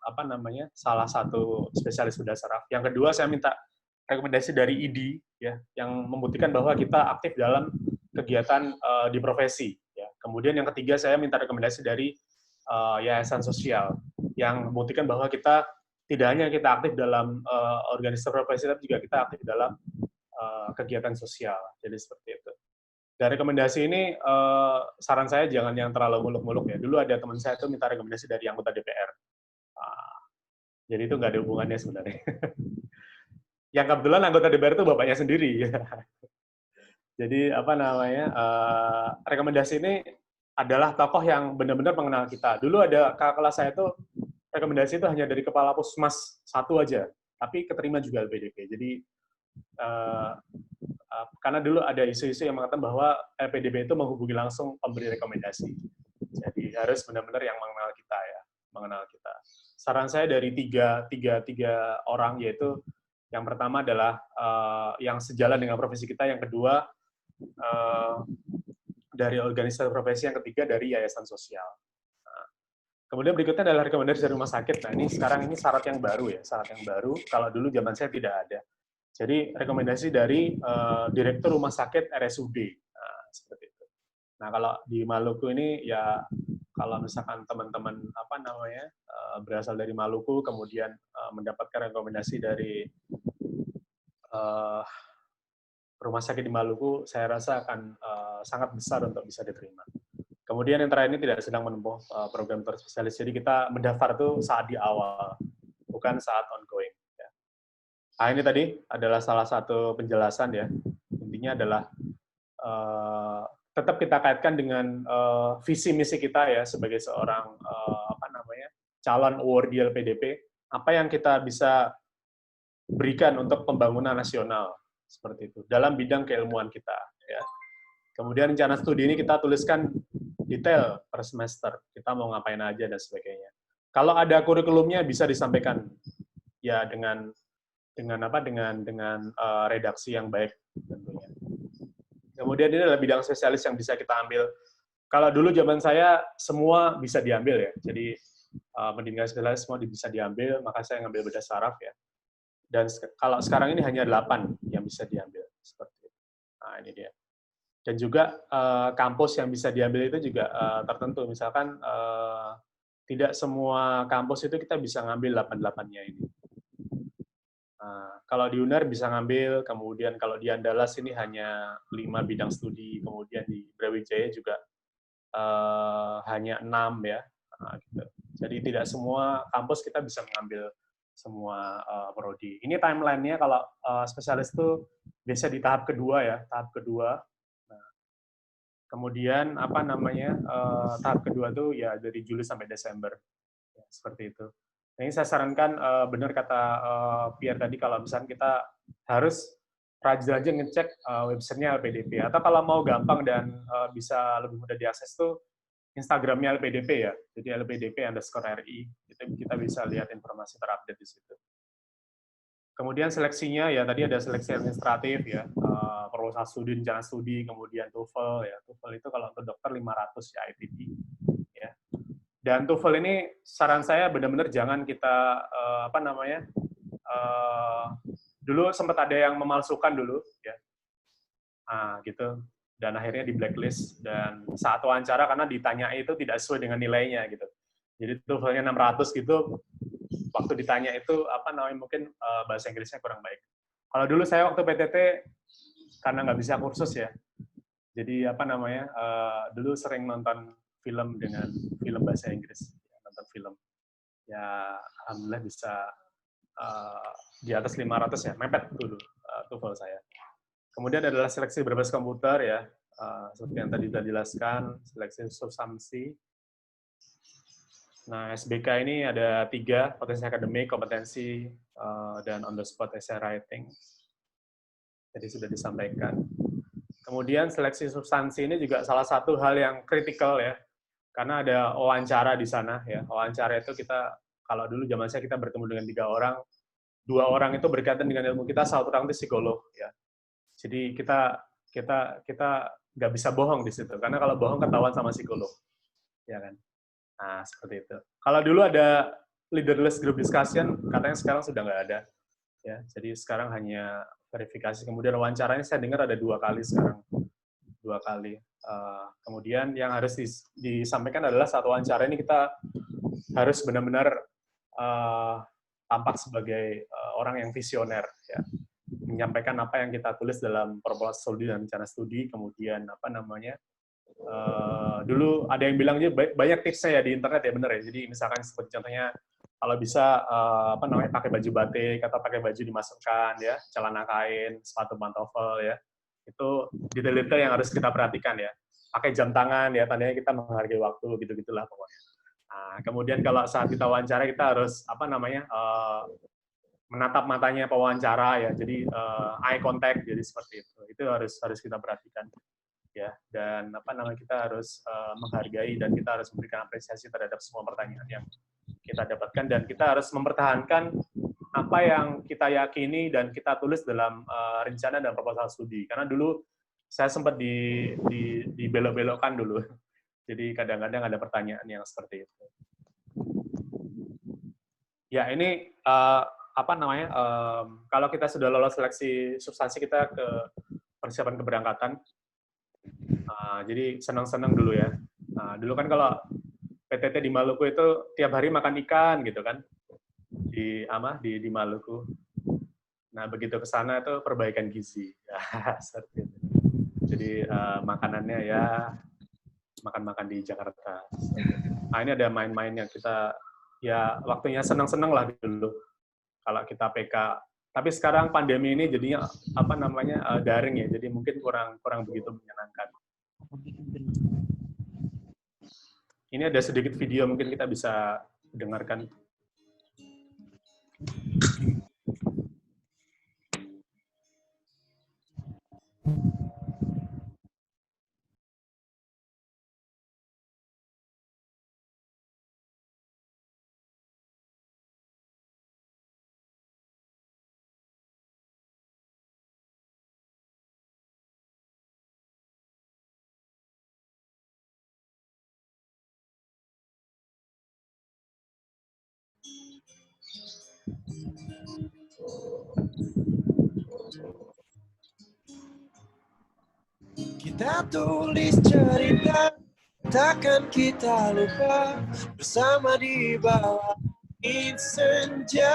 apa namanya, salah satu spesialis bedah saraf. Yang kedua saya minta rekomendasi dari ID ya, yang membuktikan bahwa kita aktif dalam kegiatan di profesi ya. Kemudian yang ketiga saya minta rekomendasi dari yayasan sosial yang membuktikan bahwa kita tidak hanya kita aktif dalam organisasi profesi, tapi juga kita aktif dalam kegiatan sosial. Jadi seperti itu. Dari rekomendasi ini, saran saya jangan yang terlalu muluk-muluk ya. Dulu ada teman saya itu minta rekomendasi dari anggota DPR. Jadi itu nggak ada hubungannya sebenarnya. Yang kebetulan anggota DPR itu bapaknya sendiri. Jadi apa namanya, rekomendasi ini adalah tokoh yang benar-benar mengenal kita. Dulu ada kakak kelas saya itu, rekomendasi itu hanya dari kepala puskesmas 1 aja, tapi keterima juga LPDP. Jadi karena dulu ada isu-isu yang mengatakan bahwa LPDP itu menghubungi langsung pemberi rekomendasi. Jadi harus benar-benar yang mengenal kita ya, mengenal kita. Saran saya dari tiga orang, yaitu yang pertama adalah yang sejalan dengan profesi kita, yang kedua dari organisasi profesi, yang ketiga dari yayasan sosial. Kemudian berikutnya adalah rekomendasi dari rumah sakit. Nah, ini sekarang ini syarat yang baru ya, syarat yang baru. Kalau dulu zaman saya tidak ada. Jadi rekomendasi dari direktur rumah sakit RSUD. Nah, seperti itu. Nah, kalau di Maluku ini ya, kalau misalkan teman-teman apa namanya berasal dari Maluku, kemudian mendapatkan rekomendasi dari rumah sakit di Maluku, saya rasa akan sangat besar untuk bisa diterima. Kemudian yang terakhir ini tidak sedang menempuh program spesialis, jadi kita mendaftar itu saat di awal, bukan saat ongoing. Ya. Nah, ini tadi adalah salah satu penjelasan ya. Intinya adalah tetap kita kaitkan dengan visi misi kita ya sebagai seorang apa namanya calon awardee LPDP. Apa yang kita bisa berikan untuk pembangunan nasional seperti itu dalam bidang keilmuan kita. Ya. Kemudian rencana studi ini kita tuliskan detail per semester, kita mau ngapain aja dan sebagainya. Kalau ada kurikulumnya bisa disampaikan ya dengan redaksi yang baik tentunya. Kemudian ini adalah bidang spesialis yang bisa kita ambil. Kalau dulu zaman saya semua bisa diambil ya, jadi pendidikan spesialis semua bisa diambil, maka saya ngambil bedah saraf ya. Dan kalau sekarang ini hanya 8 yang bisa diambil seperti itu. Nah, ini dia. Dan juga kampus yang bisa diambil itu juga tertentu. Misalkan tidak semua kampus itu kita bisa ngambil 8-8-nya ini. Kalau di UNER bisa ngambil, kemudian kalau di Andalas ini hanya 5 bidang studi, kemudian di Brawijaya juga hanya 6 ya. Nah, gitu. Jadi tidak semua kampus kita bisa mengambil semua prodi. Ini timeline-nya kalau spesialis itu biasa di tahap kedua ya, tahap kedua. Nah, kemudian apa namanya tahap kedua tuh ya dari Juli sampai Desember, ya, seperti itu. Nah, ini saya sarankan benar kata Pierre tadi, kalau misalnya kita harus rajin aja ngecek websitenya LPDP, atau kalau mau gampang dan bisa lebih mudah diakses tuh Instagramnya LPDP ya, jadi LPDP_RI, kita bisa lihat informasi terupdate di situ. Kemudian seleksinya ya tadi ada seleksi administratif ya, proposal studi, rencana studi, kemudian TOEFL ya, TOEFL itu kalau untuk dokter 500 ya IPT ya. Dan TOEFL ini saran saya benar-benar jangan kita apa namanya dulu sempat ada yang memalsukan dulu ya. gitu. Dan akhirnya di blacklist, dan saat wawancara karena ditanya itu tidak sesuai dengan nilainya gitu. Jadi TOEFL-nya 600 gitu, waktu ditanya itu mungkin bahasa Inggrisnya kurang baik. Kalau dulu saya waktu PTT karena nggak bisa kursus ya, jadi dulu sering nonton film dengan film bahasa Inggris, nonton film. Ya alhamdulillah bisa di atas 500 ya, mepet dulu TOEFL saya. Kemudian adalah seleksi berbasis komputer ya, seperti yang tadi sudah dijelaskan, seleksi substansi. Nah, SBK ini ada 3, potensi akademik, kompetensi, dan on the spot essay writing. Jadi sudah disampaikan. Kemudian seleksi substansi ini juga salah satu hal yang kritikal ya, karena ada wawancara di sana ya. Wawancara itu kita, kalau dulu zaman saya kita bertemu dengan 3 orang, 2 orang itu berkaitan dengan ilmu kita, 1 orang itu psikolog ya. Jadi kita nggak bisa bohong di situ, karena kalau bohong ketahuan sama psikolog, ya kan? Nah seperti itu. Kalau dulu ada leaderless group discussion, katanya sekarang sudah nggak ada, ya. Jadi sekarang hanya verifikasi. Kemudian wawancaranya saya dengar ada 2 kali sekarang, 2 kali. Kemudian yang harus disampaikan adalah saat wawancara ini kita harus benar-benar tampak sebagai orang yang visioner, ya. Menyampaikan apa yang kita tulis dalam proposal studi dan rencana studi, kemudian dulu ada yang bilang juga banyak tipsnya ya di internet ya, bener ya. Jadi misalkan seperti contohnya kalau bisa pakai baju batik atau pakai baju dimasukkan ya, celana kain, sepatu pantofel ya. Itu detail-detail yang harus kita perhatikan ya. Pakai jam tangan ya, tandanya kita menghargai waktu, gitu-gitulah pokoknya. Nah, kemudian kalau saat kita wawancara kita harus menatap matanya pewawancara ya, jadi eye contact, jadi seperti itu. Itu harus kita perhatikan ya. Dan kita harus menghargai dan kita harus memberikan apresiasi terhadap semua pertanyaan yang kita dapatkan, dan kita harus mempertahankan apa yang kita yakini dan kita tulis dalam rencana dan proposal studi. Karena dulu saya sempat dibelok-belokkan dulu. Jadi kadang-kadang ada pertanyaan yang seperti itu. Ya, ini kalau kita sudah lolos seleksi substansi, kita ke persiapan keberangkatan. Jadi senang-senang dulu ya. Dulu kan kalau PTT di Maluku itu tiap hari makan ikan gitu kan, di Maluku. Nah begitu ke sana itu perbaikan gizi. Seperti itu. Jadi makanannya ya makan-makan di Jakarta. Nah ini ada main-main yang kita ya waktunya senang-senang lah dulu. Kalau kita PK, tapi sekarang pandemi ini jadinya daring ya, jadi mungkin kurang begitu menyenangkan. Ini ada sedikit video, mungkin kita bisa dengarkan. Kita tulis cerita, takkan kita lupa, bersama di bawah senja.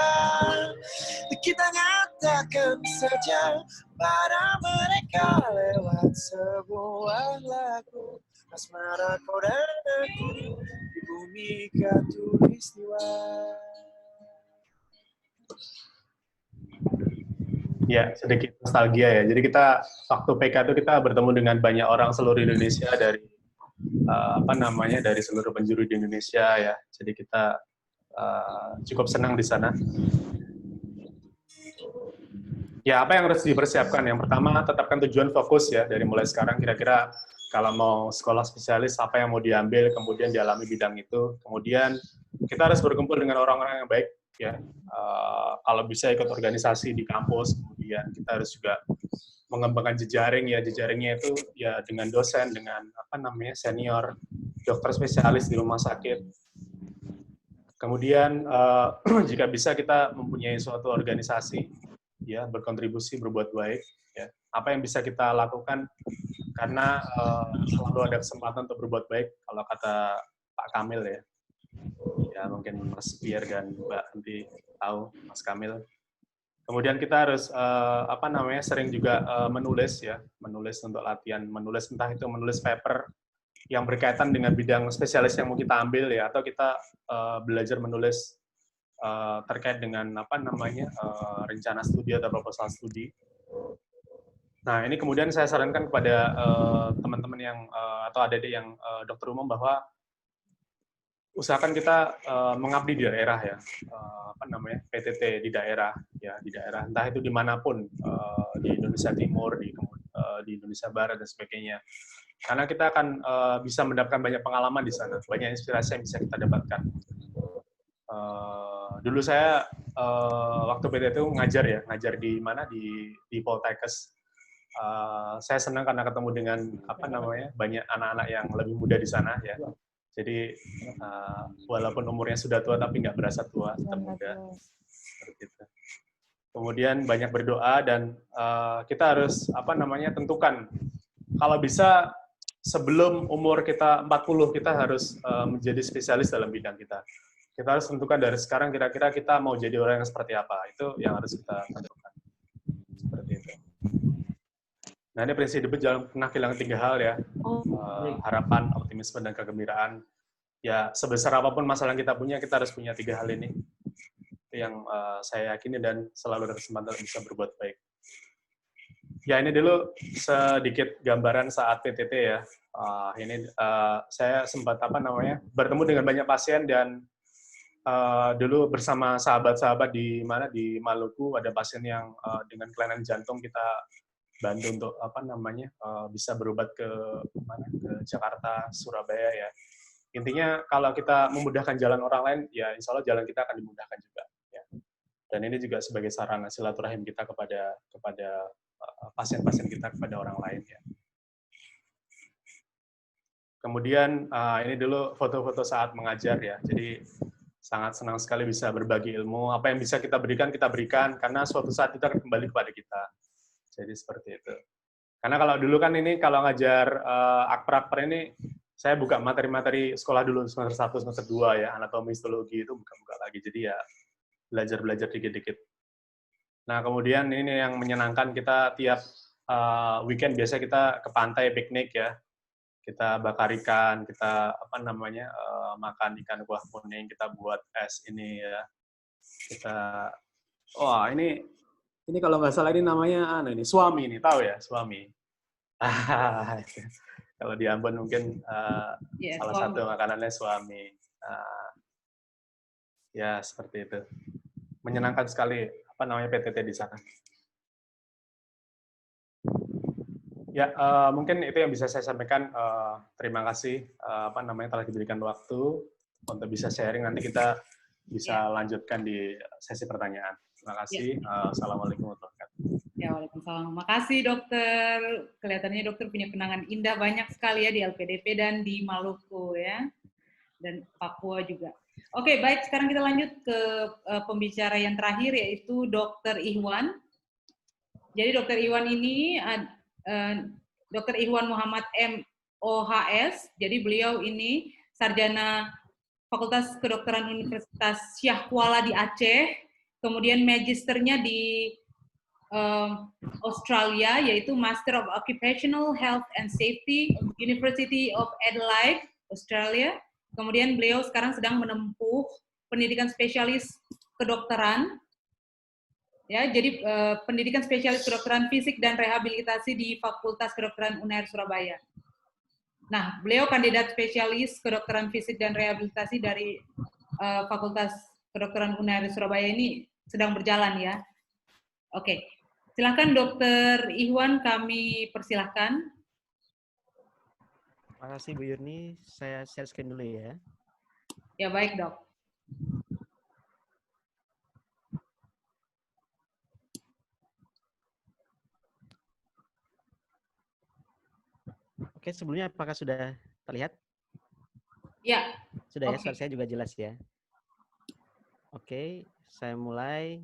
Kita nyatakan saja pada mereka lewat sebuah lagu. Asmara kau dan aku, di bumi khatulistiwa. Ya, sedikit nostalgia ya. Jadi kita waktu PK itu kita bertemu dengan banyak orang seluruh Indonesia dari dari seluruh penjuru di Indonesia ya. Jadi kita cukup senang di sana. Ya, apa yang harus dipersiapkan? Yang pertama, tetapkan tujuan fokus ya dari mulai sekarang. Kira-kira kalau mau sekolah spesialis apa yang mau diambil, kemudian dialami bidang itu. Kemudian kita harus berkumpul dengan orang-orang yang baik ya. Kalau bisa ikut organisasi di kampus, kemudian kita harus juga mengembangkan jejaring ya. Jejaringnya itu ya dengan dosen, dengan senior, dokter spesialis di rumah sakit. Kemudian jika bisa kita mempunyai suatu organisasi ya berkontribusi, berbuat baik. Ya. Apa yang bisa kita lakukan, karena selalu ada kesempatan untuk berbuat baik, kalau kata Pak Kamil ya. Ya mungkin Mas Pierre dan Mbak nanti tahu Mas Kamil. Kemudian kita harus sering juga menulis ya, menulis untuk latihan, menulis entah itu menulis paper yang berkaitan dengan bidang spesialis yang mau kita ambil ya, atau kita belajar menulis terkait dengan rencana studi atau proposal studi. Nah ini kemudian saya sarankan kepada teman-teman yang atau adik-adik yang dokter umum bahwa usahakan kita mengabdi di daerah ya, PTT di daerah ya, di daerah entah itu dimanapun, di Indonesia Timur, di Indonesia Barat dan sebagainya, karena kita akan bisa mendapatkan banyak pengalaman di sana, banyak inspirasi yang bisa kita dapatkan. Dulu saya waktu PTT itu ngajar di mana, di Poltekkes. Saya senang karena ketemu dengan banyak anak-anak yang lebih muda di sana ya. Jadi walaupun umurnya sudah tua tapi nggak berasa tua, tetap muda. Seperti itu. Kemudian banyak berdoa dan kita harus tentukan kalau bisa sebelum umur kita 40 kita harus menjadi spesialis dalam bidang kita. Kita harus tentukan dari sekarang kira-kira kita mau jadi orang yang seperti apa. Itu yang harus kita tentukan. Seperti itu. Nah ini prinsip hidup jangan pernah kehilangan 3 hal ya. Harapan, optimisme, dan kegembiraan. Ya sebesar apapun masalah yang kita punya, kita harus punya 3 hal ini. Itu yang saya yakini dan selalu ada kesempatan bisa berbuat baik. Ya ini dulu sedikit gambaran saat PTT ya. Saya sempat bertemu dengan banyak pasien dan dulu bersama sahabat-sahabat di Maluku ada pasien yang dengan kelainan jantung, kita bantu untuk bisa berobat ke Jakarta, Surabaya ya. Intinya kalau kita memudahkan jalan orang lain, ya insya Allah jalan kita akan dimudahkan juga. Ya. Dan ini juga sebagai sarana silaturahim kita kepada pasien-pasien kita, kepada orang lain ya. Kemudian ini dulu foto-foto saat mengajar ya. Jadi sangat senang sekali bisa berbagi ilmu. Apa yang bisa kita berikan karena suatu saat itu akan kembali kepada kita. Jadi seperti itu. Karena kalau dulu kan ini kalau ngajar akper-akper ini saya buka materi-materi sekolah dulu semester 1, semester 2 ya, anatomi, histologi itu buka-buka lagi. Jadi ya belajar dikit-dikit. Nah, kemudian ini yang menyenangkan, kita tiap weekend biasa kita ke pantai piknik ya. Kita bakar ikan, kita makan ikan kuah kuning, kita buat es ini ya. Ini kalau nggak salah ini namanya suami ini, tahu ya, suami. Kalau di Ambon mungkin salah satu makanannya suami. Ya seperti itu. Menyenangkan sekali PTT di sana. Ya mungkin itu yang bisa saya sampaikan. Terima kasih telah diberikan waktu untuk bisa sharing. Nanti kita bisa lanjutkan di sesi pertanyaan. Terima kasih. Assalamualaikum warahmatullahi wabarakatuh. Ya, waalaikumsalam. Makasih dokter. Kelihatannya dokter punya kenangan indah banyak sekali ya di LPDP dan di Maluku ya. Dan Papua juga. Oke, baik. Sekarang kita lanjut ke pembicara yang terakhir yaitu Dr. Ihwan. Jadi Dr. Ihwan ini Dr. Ihwan Muhammad MOHS. Jadi beliau ini sarjana Fakultas Kedokteran Universitas Syah Kuala di Aceh. Kemudian magisternya di Australia, yaitu Master of Occupational Health and Safety, University of Adelaide, Australia. Kemudian beliau sekarang sedang menempuh pendidikan spesialis kedokteran. Ya, jadi pendidikan spesialis kedokteran fisik dan rehabilitasi di Fakultas Kedokteran UNAIR Surabaya. Nah, beliau kandidat spesialis kedokteran fisik dan rehabilitasi dari Fakultas Kedokteran UNAIR Surabaya ini sedang berjalan ya. Oke, silakan Dr. Ihwan, kami persilahkan. Terima kasih Bu Yurni, saya share screen dulu ya. Ya baik dok. Oke, sebelumnya apakah sudah terlihat? Ya. Sudah ya, suara saya juga jelas ya. Oke, saya mulai.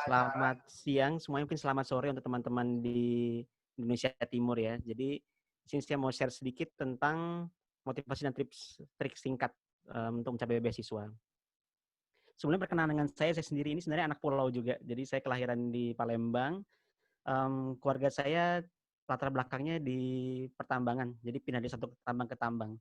Selamat siang semuanya, mungkin selamat sore untuk teman-teman di Indonesia Timur ya. Jadi di sini saya mau share sedikit tentang motivasi dan trik singkat untuk mencapai beasiswa. Sebelumnya perkenalan dengan saya sendiri ini sebenarnya anak pulau juga. Jadi saya kelahiran di Palembang. Keluarga saya latar belakangnya di pertambangan. Jadi pindah dari satu tambang ke tambang.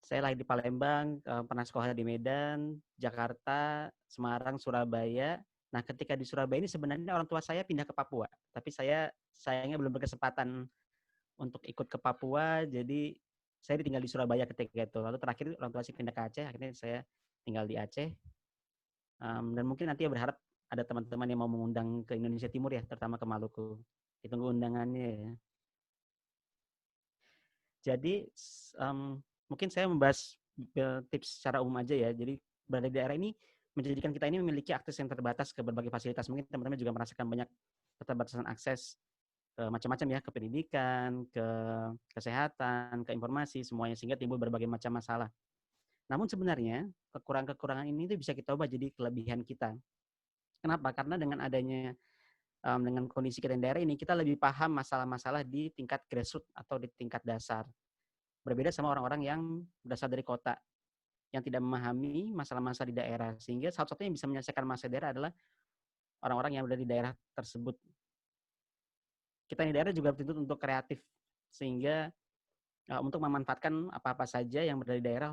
Saya lahir di Palembang, pernah sekolah di Medan, Jakarta, Semarang, Surabaya. Nah, ketika di Surabaya ini sebenarnya orang tua saya pindah ke Papua, tapi saya sayangnya belum berkesempatan untuk ikut ke Papua, jadi saya ditinggal di Surabaya ketika itu. Lalu terakhir orang tua saya pindah ke Aceh, akhirnya saya tinggal di Aceh. Dan mungkin nanti ya berharap ada teman-teman yang mau mengundang ke Indonesia Timur ya, terutama ke Maluku. Ditunggu undangannya ya. Jadi mungkin saya membahas tips secara umum aja ya. Jadi berada di daerah ini menjadikan kita ini memiliki akses yang terbatas ke berbagai fasilitas. Mungkin teman-teman juga merasakan banyak keterbatasan akses ke macam-macam ya, ke pendidikan, ke kesehatan, ke informasi, semuanya, sehingga timbul berbagai macam masalah. Namun sebenarnya kekurangan-kekurangan ini itu bisa kita ubah jadi kelebihan kita. Kenapa? Karena dengan adanya dengan kondisi kita di daerah ini, kita lebih paham masalah-masalah di tingkat grassroots atau di tingkat dasar. Berbeda sama orang-orang yang berasal dari kota, yang tidak memahami masalah-masalah di daerah. Sehingga satu-satunya yang bisa menyelesaikan masalah daerah adalah orang-orang yang berada di daerah tersebut. Kita di daerah juga dituntut untuk kreatif, sehingga untuk memanfaatkan apa-apa saja yang berada di daerah,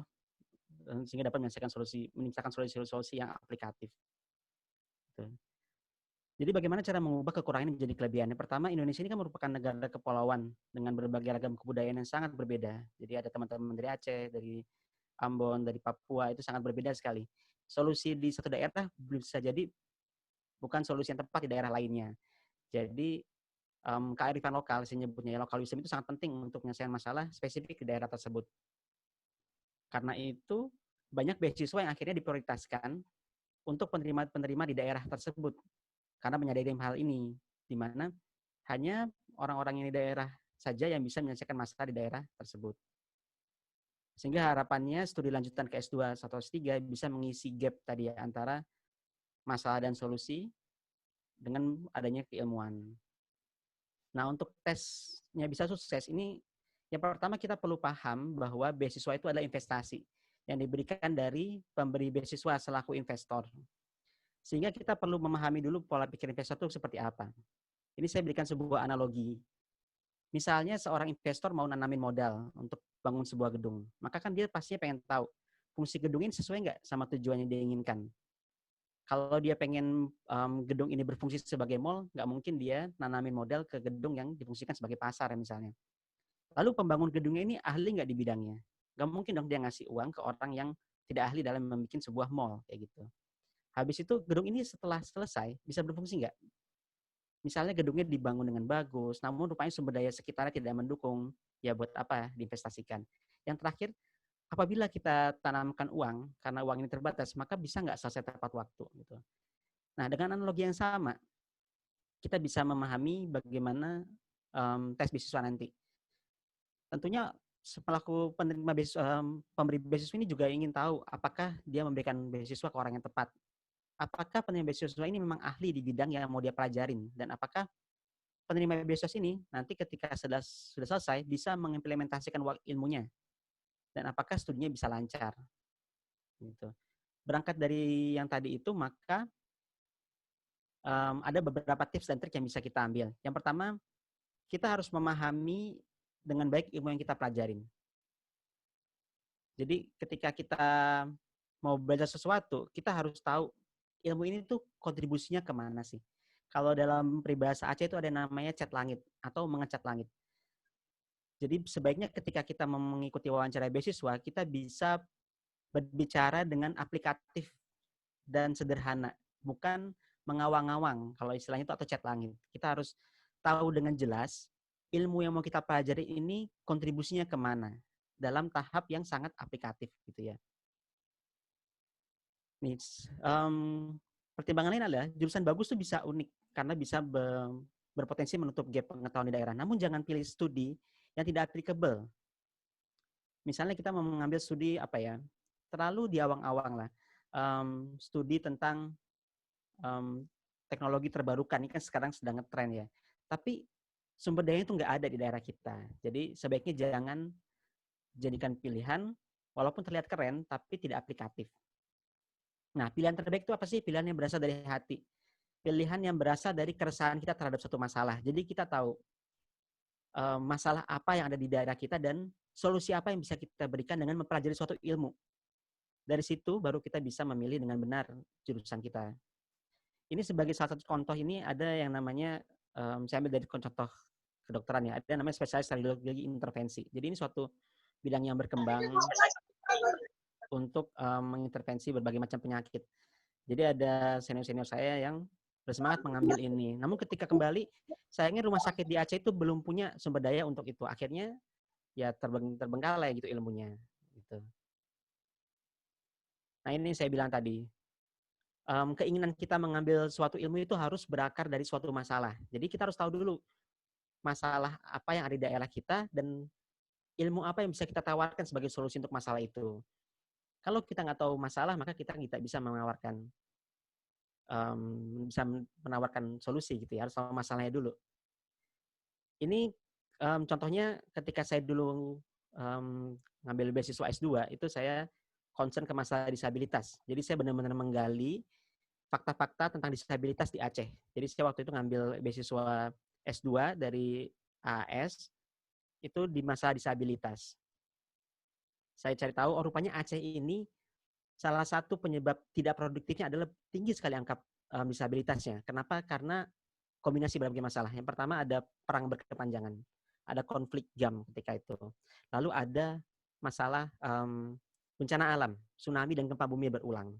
sehingga dapat menyelesaikan solusi-solusi yang aplikatif. Jadi bagaimana cara mengubah kekurangan ini menjadi kelebihan? Yang pertama, Indonesia ini kan merupakan negara kepulauan dengan berbagai ragam kebudayaan yang sangat berbeda. Jadi ada teman-teman dari Aceh, dari Ambon, dari Papua, itu sangat berbeda sekali. Solusi di satu daerah bisa jadi bukan solusi yang tepat di daerah lainnya. Jadi kearifan lokal, saya nyebutnya ya, local wisdom itu sangat penting untuk menyelesaikan masalah spesifik di daerah tersebut. Karena itu banyak beasiswa yang akhirnya diprioritaskan untuk penerima-penerima di daerah tersebut. Karena menyadari hal ini, di mana hanya orang-orang yang di daerah saja yang bisa menyelesaikan masalah di daerah tersebut. Sehingga harapannya studi lanjutan ke S2 atau S3 bisa mengisi gap tadi ya, antara masalah dan solusi dengan adanya keilmuan. Nah, untuk tesnya bisa sukses ini, yang pertama kita perlu paham bahwa beasiswa itu adalah investasi yang diberikan dari pemberi beasiswa selaku investor. Sehingga kita perlu memahami dulu pola pikir investor itu seperti apa. Ini saya berikan sebuah analogi. Misalnya seorang investor mau nanamin modal untuk bangun sebuah gedung. Maka kan dia pastinya pengen tahu fungsi gedung ini sesuai nggak sama tujuan yang dia inginkan. Kalau dia pengen gedung ini berfungsi sebagai mall, nggak mungkin dia nanamin modal ke gedung yang difungsikan sebagai pasar misalnya. Lalu pembangun gedungnya ini ahli nggak di bidangnya? Nggak mungkin dong dia ngasih uang ke orang yang tidak ahli dalam membuat sebuah mall kayak gitu. Habis itu gedung ini setelah selesai bisa berfungsi nggak? Misalnya gedungnya dibangun dengan bagus, namun rupanya sumber daya sekitarnya tidak mendukung, ya buat apa diinvestasikan? Yang terakhir, apabila kita tanamkan uang, karena uang ini terbatas, maka bisa nggak selesai tepat waktu? Gitu. Nah, dengan analogi yang sama, kita bisa memahami bagaimana tes beasiswa nanti. Tentunya pelaku penerima beasiswa, pemberi beasiswa ini juga ingin tahu apakah dia memberikan beasiswa ke orang yang tepat. Apakah penerima beasiswa ini memang ahli di bidang yang mau dia pelajarin, dan apakah penerima beasiswa ini nanti ketika sudah selesai bisa mengimplementasikan ilmunya, dan apakah studinya bisa lancar. Gitu. Berangkat dari yang tadi itu, maka ada beberapa tips dan trik yang bisa kita ambil. Yang pertama, kita harus memahami dengan baik ilmu yang kita pelajarin. Jadi ketika kita mau belajar sesuatu, kita harus tahu ilmu ini tuh kontribusinya kemana sih. Kalau dalam peribahasa Aceh itu ada namanya cat langit atau mengecat langit. Jadi sebaiknya ketika kita mengikuti wawancara beasiswa, kita bisa berbicara dengan aplikatif dan sederhana, bukan mengawang-awang kalau istilahnya itu atau cat langit. Kita harus tahu dengan jelas ilmu yang mau kita pelajari ini kontribusinya kemana dalam tahap yang sangat aplikatif gitu ya. Nih, pertimbangan lain adalah jurusan bagus tuh bisa unik karena bisa berpotensi menutup gap pengetahuan di daerah. Namun jangan pilih studi yang tidak applicable. Misalnya kita mau mengambil studi apa ya, terlalu di awang-awang lah. Studi tentang teknologi terbarukan, ini kan sekarang sedang ngetren ya. Tapi sumber daya itu nggak ada di daerah kita. Jadi sebaiknya jangan jadikan pilihan, walaupun terlihat keren, tapi tidak aplikatif. Nah, pilihan terbaik itu apa sih? Pilihan yang berasal dari hati. Pilihan yang berasal dari keresahan kita terhadap suatu masalah. Jadi kita tahu masalah apa yang ada di daerah kita dan solusi apa yang bisa kita berikan dengan mempelajari suatu ilmu. Dari situ baru kita bisa memilih dengan benar jurusan kita. Ini sebagai salah satu contoh, ini ada yang namanya, saya ambil dari contoh kedokteran ya, ada namanya spesialis radiologi intervensi. Jadi ini suatu bidang yang berkembang untuk mengintervensi berbagai macam penyakit. Jadi ada senior-senior saya yang bersemangat mengambil ini. Namun ketika kembali, sayangnya rumah sakit di Aceh itu belum punya sumber daya untuk itu. Akhirnya ya terbengkalai gitu ilmunya. Gitu. Nah ini saya bilang tadi, keinginan kita mengambil suatu ilmu itu harus berakar dari suatu masalah. Jadi kita harus tahu dulu masalah apa yang ada di daerah kita dan ilmu apa yang bisa kita tawarkan sebagai solusi untuk masalah itu. Kalau kita nggak tahu masalah, maka kita tidak bisa menawarkan solusi gitu ya. Harus tahu masalahnya dulu. Ini contohnya ketika saya dulu ngambil beasiswa S2, itu saya concern ke masalah disabilitas. Jadi saya benar-benar menggali fakta-fakta tentang disabilitas di Aceh. Jadi saya waktu itu ngambil beasiswa S2 dari AS, itu di masalah disabilitas. Saya cari tahu, oh rupanya Aceh ini salah satu penyebab tidak produktifnya adalah tinggi sekali angka disabilitasnya. Kenapa? Karena kombinasi berbagai masalah. Yang pertama ada perang berkepanjangan, ada konflik GAM ketika itu. Lalu ada masalah bencana alam, tsunami dan gempa bumi berulang.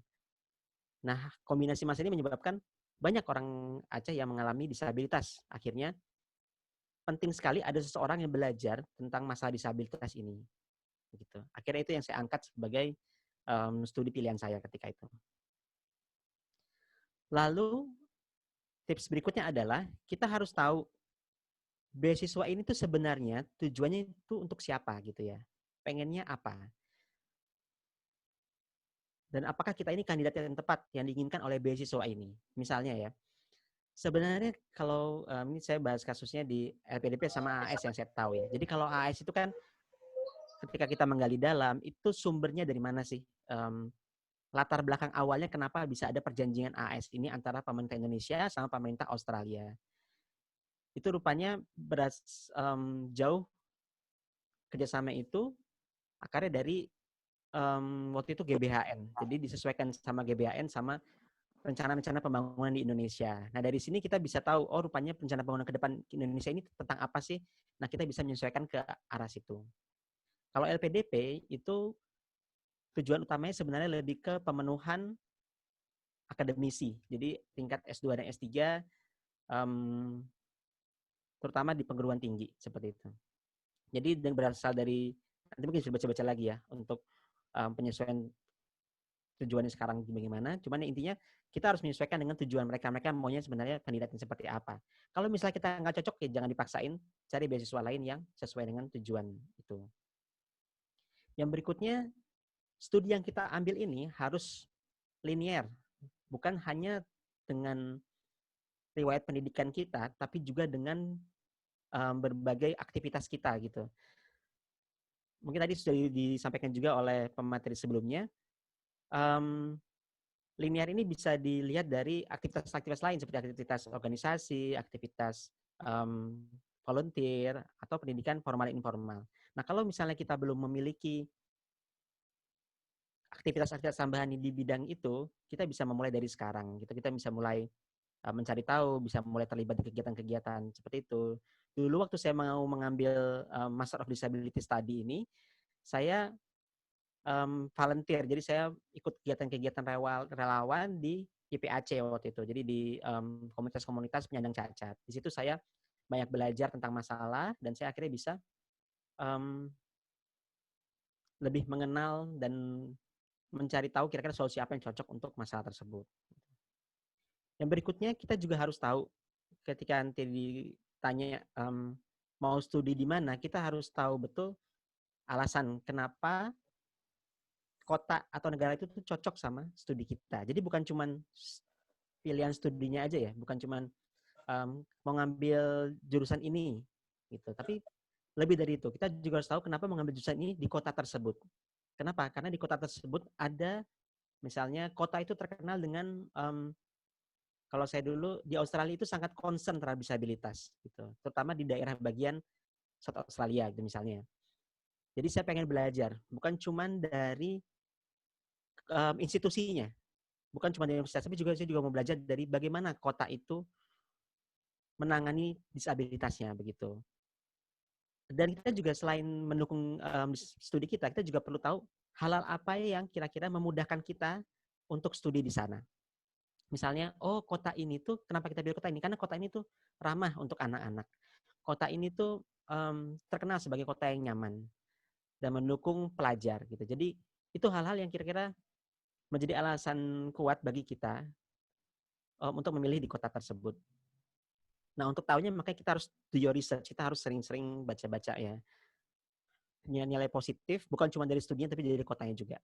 Nah, kombinasi masalah ini menyebabkan banyak orang Aceh yang mengalami disabilitas. Akhirnya penting sekali ada seseorang yang belajar tentang masalah disabilitas ini. Begitu. Akhirnya itu yang saya angkat sebagai studi pilihan saya ketika itu. Lalu tips berikutnya adalah kita harus tahu beasiswa ini tuh sebenarnya tujuannya itu untuk siapa gitu ya. Pengennya apa? Dan apakah kita ini kandidat yang tepat yang diinginkan oleh beasiswa ini? Misalnya ya, sebenarnya kalau ini saya bahas kasusnya di LPDP sama AS yang saya tahu ya. Jadi kalau AS itu kan ketika kita menggali dalam, itu sumbernya dari mana sih? Latar belakang awalnya kenapa bisa ada perjanjian AS ini antara pemerintah Indonesia sama pemerintah Australia. Itu rupanya jauh kerjasama itu akarnya dari waktu itu GBHN. Jadi disesuaikan sama GBHN sama rencana-rencana pembangunan di Indonesia. Nah dari sini kita bisa tahu, oh rupanya rencana pembangunan ke depan Indonesia ini tentang apa sih? Nah kita bisa menyesuaikan ke arah situ. Kalau LPDP itu tujuan utamanya sebenarnya lebih ke pemenuhan akademisi. Jadi tingkat S2 dan S3 terutama di perguruan tinggi seperti itu. Jadi berasal dari, nanti mungkin bisa baca-baca lagi ya untuk penyesuaian tujuannya sekarang bagaimana. Cuman intinya kita harus menyesuaikan dengan tujuan mereka. Mereka maunya sebenarnya kandidatnya seperti apa. Kalau misalnya kita nggak cocok ya jangan dipaksain, cari beasiswa lain yang sesuai dengan tujuan itu. Yang berikutnya, studi yang kita ambil ini harus linear, bukan hanya dengan riwayat pendidikan kita, tapi juga dengan berbagai aktivitas kita gitu. Mungkin tadi sudah disampaikan juga oleh pemateri sebelumnya, linear ini bisa dilihat dari aktivitas-aktivitas lain seperti aktivitas organisasi, aktivitas volunteer, atau pendidikan formal dan informal. Nah, kalau misalnya kita belum memiliki aktivitas-aktivitas tambahan di bidang itu, kita bisa memulai dari sekarang. Gitu. Kita bisa mulai mencari tahu, bisa mulai terlibat di kegiatan-kegiatan seperti itu. Dulu waktu saya mau mengambil Master of Disability Study ini, saya volunteer. Jadi saya ikut kegiatan-kegiatan relawan di YPAC waktu itu. Jadi di komunitas-komunitas penyandang cacat. Di situ saya banyak belajar tentang masalah dan saya akhirnya bisa lebih mengenal dan mencari tahu kira-kira solusi apa yang cocok untuk masalah tersebut. Yang berikutnya kita juga harus tahu ketika nanti ditanya mau studi di mana, kita harus tahu betul alasan kenapa kota atau negara itu tuh cocok sama studi kita. Jadi bukan cuman pilihan studinya aja ya, bukan cuman mau ngambil jurusan ini gitu. Tapi lebih dari itu, kita juga harus tahu kenapa mengambil jurusan ini di kota tersebut. Kenapa? Karena di kota tersebut ada, misalnya kota itu terkenal dengan, kalau saya dulu di Australia itu sangat concern terhadap disabilitas, gitu. Terutama di daerah bagian South Australia, gitu misalnya. Jadi saya pengen belajar, bukan cuma dari institusinya, bukan cuma dari universitas, tapi saya juga mau belajar dari bagaimana kota itu menangani disabilitasnya, begitu. Dan kita juga selain mendukung studi kita juga perlu tahu hal-hal apa yang kira-kira memudahkan kita untuk studi di sana. Misalnya, oh kota ini tuh, kenapa kita pilih kota ini? Karena kota ini tuh ramah untuk anak-anak. Kota ini tuh terkenal sebagai kota yang nyaman dan mendukung pelajar gitu. Jadi itu hal-hal yang kira-kira menjadi alasan kuat bagi kita untuk memilih di kota tersebut. Nah, untuk tahunya makanya kita harus do your research, kita harus sering-sering baca-baca ya. Nilai positif bukan cuma dari studinya tapi dari kotanya juga.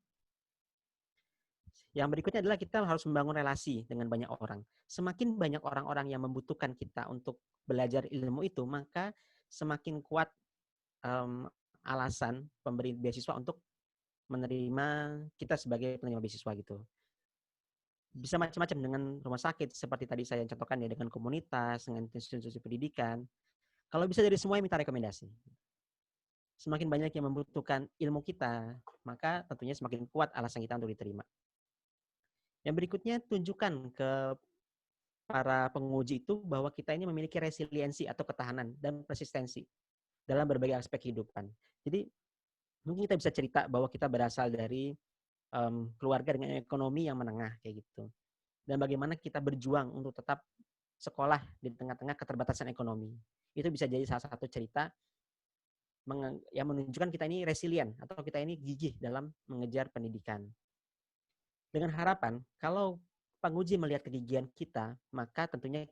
Yang berikutnya adalah kita harus membangun relasi dengan banyak orang. Semakin banyak orang-orang yang membutuhkan kita untuk belajar ilmu itu, maka semakin kuat alasan pemberi beasiswa untuk menerima kita sebagai penerima beasiswa gitu. Bisa macam-macam dengan rumah sakit, seperti tadi saya contohkan ya, dengan komunitas, dengan institusi pendidikan. Kalau bisa dari semua yang minta rekomendasi. Semakin banyak yang membutuhkan ilmu kita, maka tentunya semakin kuat alasan kita untuk diterima. Yang berikutnya, tunjukkan ke para penguji itu bahwa kita ini memiliki resiliensi atau ketahanan dan persistensi dalam berbagai aspek kehidupan. Jadi, mungkin kita bisa cerita bahwa kita berasal dari keluarga dengan ekonomi yang menengah kayak gitu. Dan bagaimana kita berjuang untuk tetap sekolah di tengah-tengah keterbatasan ekonomi. Itu bisa jadi salah satu cerita yang menunjukkan kita ini resilient atau kita ini gigih dalam mengejar pendidikan. Dengan harapan kalau penguji melihat kegigihan kita, maka tentunya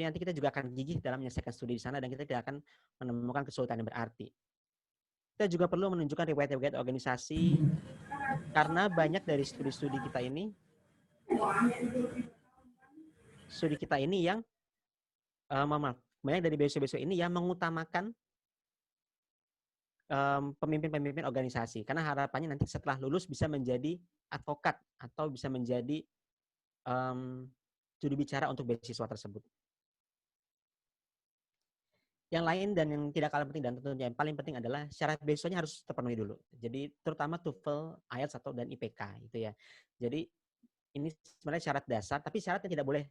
nanti kita juga akan gigih dalam menyelesaikan studi di sana dan kita tidak akan menemukan kesulitan yang berarti. Kita juga perlu menunjukkan riwayat-riwayat organisasi, karena banyak dari studi-studi kita ini yang banyak dari beasiswa-beasiswa ini yang mengutamakan pemimpin-pemimpin organisasi, karena harapannya nanti setelah lulus bisa menjadi advokat atau bisa menjadi juru bicara untuk beasiswa tersebut. Yang lain dan yang tidak kalah penting dan tentunya yang paling penting adalah syarat beasiswanya harus terpenuhi dulu. Jadi terutama TOEFL, IELTS dan IPK itu ya. Jadi ini sebenarnya syarat dasar, tapi syarat yang tidak boleh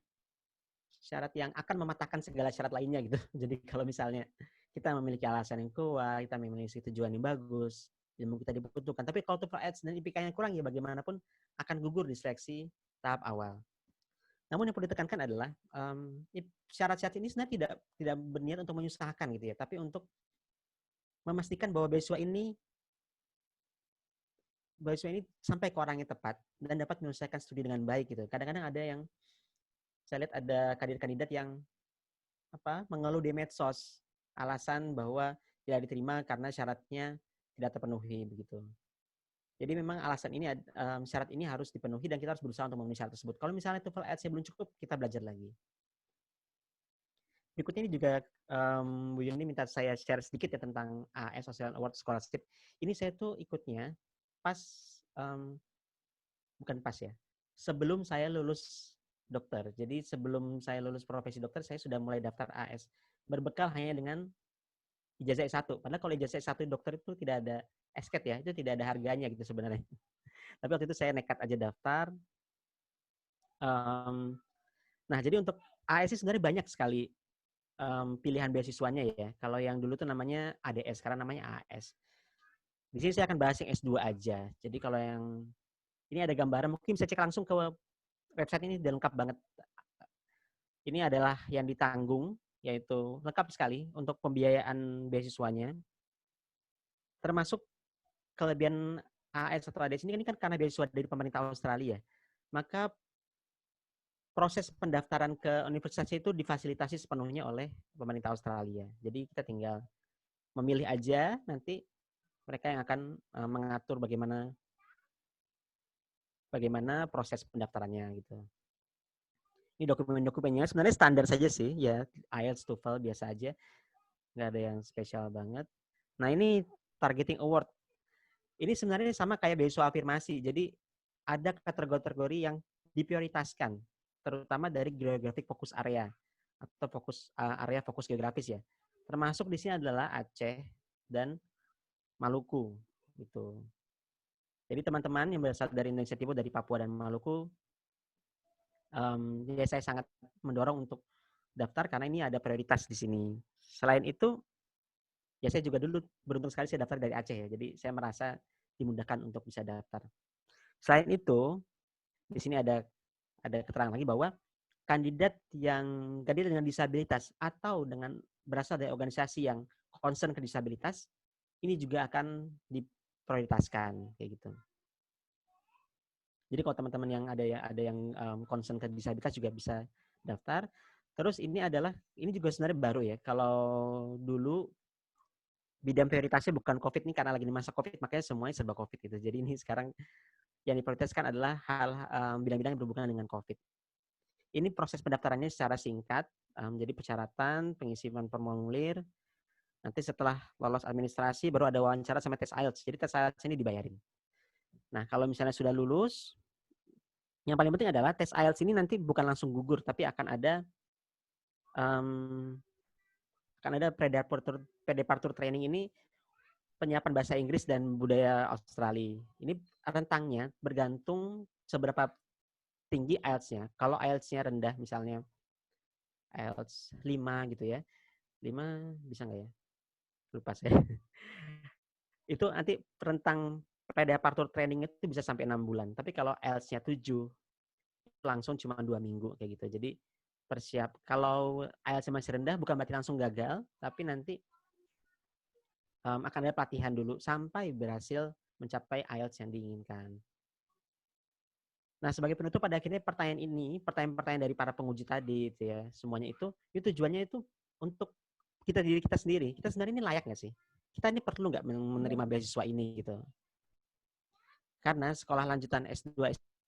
syarat yang akan mematahkan segala syarat lainnya gitu. Jadi kalau misalnya kita memiliki alasan yang kuat, kita memiliki tujuan yang bagus, ilmu kita dibutuhkan. Tapi kalau TOEFL, IELTS dan IPK-nya kurang ya bagaimanapun akan gugur di seleksi tahap awal. Namun yang perlu ditekankan adalah syarat-syarat ini sebenarnya tidak berniat untuk menyusahkan gitu ya, tapi untuk memastikan bahwa beasiswa ini sampai ke orang yang tepat dan dapat menyelesaikan studi dengan baik gitu. Kadang-kadang ada yang saya lihat ada kandidat-kandidat yang mengeluh di medsos alasan bahwa tidak diterima karena syaratnya tidak terpenuhi begitu. Jadi memang alasan ini, syarat ini harus dipenuhi dan kita harus berusaha untuk memenuhi syarat tersebut. Kalau misalnya TOEFL IELTS belum cukup, kita belajar lagi. Berikutnya ini juga Bu Yuni minta saya share sedikit ya tentang AS Australian Award Scholarship. Ini saya tuh ikutnya pas, bukan pas ya, sebelum saya lulus dokter. Jadi sebelum saya lulus profesi dokter, saya sudah mulai daftar AS. Berbekal hanya dengan ijazah S1. Padahal kalau ijazah S1 dokter itu tidak ada esket ya, itu tidak ada harganya gitu sebenarnya. Tapi waktu itu saya nekat aja daftar. Nah, jadi untuk AS sebenarnya banyak sekali pilihan beasiswanya ya. Kalau yang dulu tuh namanya ADS, sekarang namanya AS. Di sini saya akan bahas yang S2 aja. Jadi kalau yang ini ada gambaran, mungkin bisa cek langsung ke website ini, dan lengkap banget. Ini adalah yang ditanggung, yaitu lengkap sekali untuk pembiayaan beasiswanya. Termasuk kelebihan AS atau ADS ini kan karena beasiswa dari pemerintah Australia. Maka proses pendaftaran ke universitas itu difasilitasi sepenuhnya oleh pemerintah Australia. Jadi kita tinggal memilih aja, nanti mereka yang akan mengatur bagaimana bagaimana proses pendaftarannya gitu. Ini dokumen-dokumennya sebenarnya standar saja sih, ya IELTS, TOEFL biasa aja, nggak ada yang spesial banget. Nah ini targeting award. Ini sebenarnya sama kayak beasiswa afirmasi. Jadi ada kategori-kategori yang diprioritaskan, terutama dari geographic fokus area atau area fokus geografis ya. Termasuk di sini adalah Aceh dan Maluku gitu. Jadi teman-teman yang berasal dari Indonesia Timur, dari Papua dan Maluku, ya saya sangat mendorong untuk daftar karena ini ada prioritas di sini. Selain itu, ya saya juga dulu beruntung sekali saya daftar dari Aceh ya. Jadi saya merasa dimudahkan untuk bisa daftar. Selain itu, di sini ada keterangan lagi bahwa kandidat dengan disabilitas atau dengan berasal dari organisasi yang concern ke disabilitas ini juga akan diprioritaskan kayak gitu. Jadi kalau teman-teman yang ada yang concern ke disabilitas juga bisa daftar. Terus ini juga sebenarnya baru ya. Kalau dulu bidang prioritasnya bukan COVID nih, karena lagi di masa COVID makanya semuanya serba COVID gitu. Jadi ini sekarang yang diprioritaskan adalah bidang-bidang yang berhubungan dengan COVID. Ini proses pendaftarannya secara singkat. Jadi persyaratan, pengisian formulir. Nanti setelah lolos administrasi baru ada wawancara sama tes IELTS. Jadi tes IELTS ini dibayarin. Nah, kalau misalnya sudah lulus, yang paling penting adalah tes IELTS ini nanti bukan langsung gugur, tapi akan ada pre-departure training ini, penyiapan bahasa Inggris dan budaya Australia. Ini rentangnya bergantung seberapa tinggi IELTS-nya. Kalau IELTS-nya rendah, misalnya IELTS 5 gitu ya. 5 bisa nggak ya? Lupa saya. Itu nanti rentang pre-departure training itu bisa sampai 6 bulan. Tapi kalau IELTS-nya 7, langsung cuma 2 minggu kayak gitu. Jadi kalau IELTS-nya masih rendah, bukan berarti langsung gagal, tapi nanti akan ada pelatihan dulu sampai berhasil mencapai IELTS yang diinginkan. Nah, sebagai penutup pada akhirnya pertanyaan-pertanyaan dari para penguji tadi itu ya, semuanya itu tujuannya itu untuk diri kita sendiri. Kita sebenarnya ini layak nggak sih? Kita ini perlu nggak menerima beasiswa ini gitu? Karena sekolah lanjutan S2,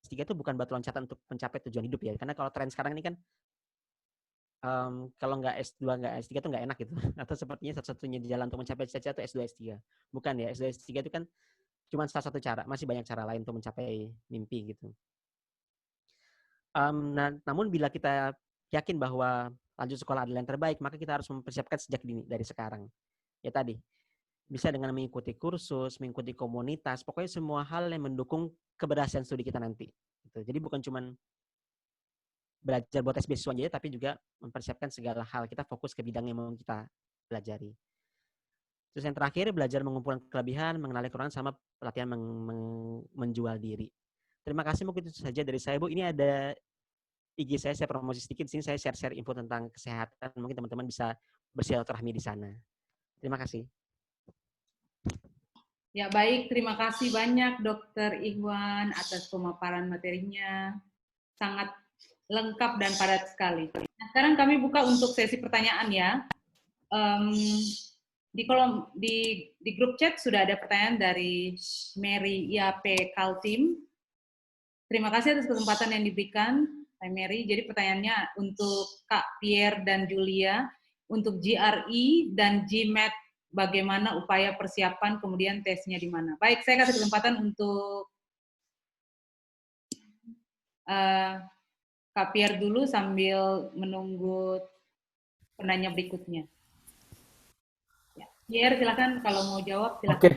S3 itu bukan batu loncatan untuk mencapai tujuan hidup ya. Karena kalau tren sekarang ini kan kalau nggak S2, nggak S3 itu nggak enak gitu. Atau sepertinya satu-satunya jalan untuk mencapai cita-cita itu S2, S3. Bukan ya, S2, S3 itu kan cuma salah satu cara. Masih banyak cara lain untuk mencapai mimpi gitu. Namun bila kita yakin bahwa lanjut sekolah adalah yang terbaik, maka kita harus mempersiapkan sejak dini, dari sekarang. Ya tadi, bisa dengan mengikuti kursus, mengikuti komunitas, pokoknya semua hal yang mendukung keberhasilan studi kita nanti. Gitu. Jadi bukan cuma belajar buat tes beasiswa aja, tapi juga mempersiapkan segala hal. Kita fokus ke bidang yang mau kita pelajari. Terus yang terakhir, belajar mengumpulkan kelebihan, mengenali kekurangan, sama pelatihan menjual diri. Terima kasih, mungkin itu saja dari saya, Bu. Ini ada IG saya promosi sedikit. Di sini saya share-share info tentang kesehatan. Mungkin teman-teman bisa bersilaturahmi di sana. Terima kasih. Ya, baik. Terima kasih banyak Dr. Ikhwan atas pemaparan materinya. Sangat lengkap dan padat sekali. Nah, sekarang kami buka untuk sesi pertanyaan ya. Di grup chat sudah ada pertanyaan dari Mary Yape Kaltim. Terima kasih atas kesempatan yang diberikan, Mary. Jadi pertanyaannya untuk Kak Pierre dan Julia, untuk GRE dan GMAT, bagaimana upaya persiapan, kemudian tesnya di mana? Baik, saya kasih kesempatan untuk Kak Pierre dulu sambil menunggu penanya berikutnya. Ya. Pierre, silakan kalau mau jawab, silakan. Oke,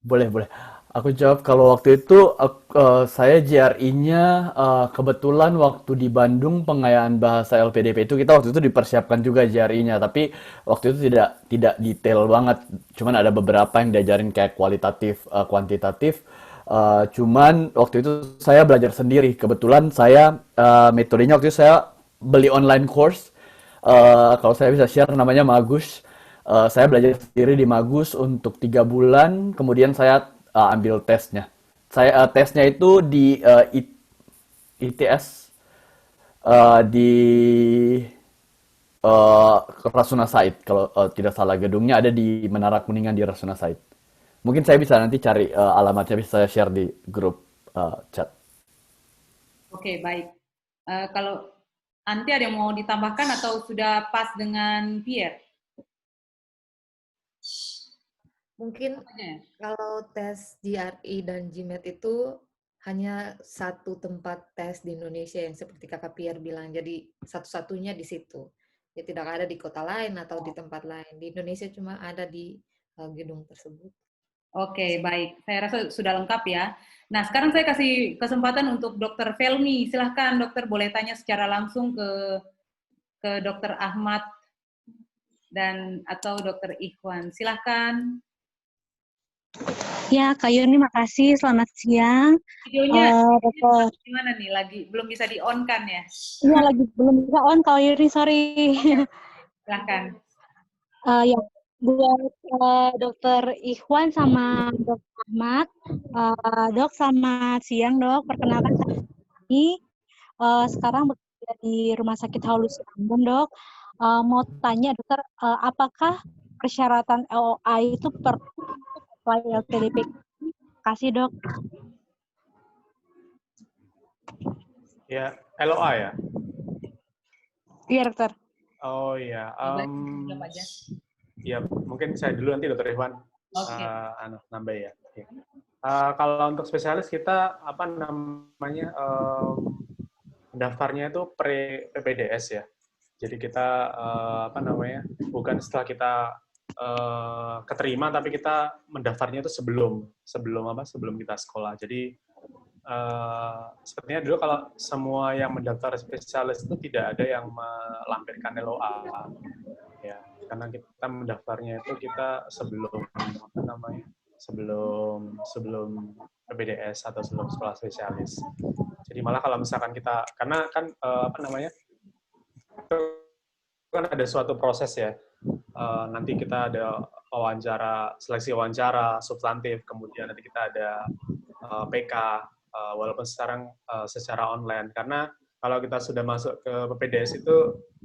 boleh. Aku jawab. Kalau waktu itu saya GRE-nya kebetulan waktu di Bandung pengayaan bahasa LPDP itu kita waktu itu dipersiapkan juga GRE-nya, tapi waktu itu tidak detail banget. Cuman ada beberapa yang diajarin kayak kualitatif, kuantitatif. Cuman waktu itu saya belajar sendiri. Kebetulan saya metodenya waktu itu saya beli online course. Kalau saya bisa share, namanya Magus. Saya belajar sendiri di Magus untuk 3 bulan. Kemudian saya ambil tesnya. Tesnya itu di ITS di Rasuna Said. Kalau tidak salah, gedungnya ada di Menara Kuningan di Rasuna Said. Mungkin saya bisa nanti cari alamatnya, bisa saya share di grup chat. Oke, baik. Kalau Anti ada yang mau ditambahkan atau sudah pas dengan Pierre? Mungkin kalau tes GRE dan GMAT itu hanya satu tempat tes di Indonesia yang seperti Kakak Pierre bilang, jadi satu-satunya di situ. Ya, tidak ada di kota lain atau di tempat lain. Di Indonesia cuma ada di gedung tersebut. Oke, baik. Saya rasa sudah lengkap ya. Nah, sekarang saya kasih kesempatan untuk Dr. Felmi. Silahkan dokter boleh tanya secara langsung ke Dr. Ahmad dan atau Dr. Ikhwan. Silahkan. Ya, Kak Yuni, makasih. Selamat siang. Videonya gimana nih? Lagi belum bisa di-on kan ya? Iya, lagi belum bisa on, Kak Yuni, sorry. Silahkan. Ya, buat Dokter Ikhwan sama Dokter Ahmad. Dok, selamat siang, Dok. Perkenalkan saya ini sekarang bekerja di Rumah Sakit Haulus Ambon, Dok. Mau tanya, Dokter, apakah persyaratan LOA itu perlu untuk apply LPDP? Kasih, Dok. Ya, LOA ya? Iya, Dokter. Oh iya. Ya, mungkin saya dulu nanti Dr. Ikhwan nambah ya. Kalau untuk spesialis kita apa namanya daftarnya itu pre-PPDS ya. Jadi kita apa namanya bukan setelah kita keterima, tapi kita mendaftarnya itu sebelum kita sekolah. Jadi sepertinya dulu kalau semua yang mendaftar spesialis itu tidak ada yang melampirkan LOA, ya, karena kita mendaftarnya itu kita sebelum apa namanya sebelum PPDS atau sebelum sekolah spesialis. Jadi malah kalau misalkan kita karena kan apa namanya itu kan ada suatu proses ya. Nanti kita ada seleksi wawancara substantif, kemudian nanti kita ada PK, walaupun sekarang secara online. Karena kalau kita sudah masuk ke PPDS itu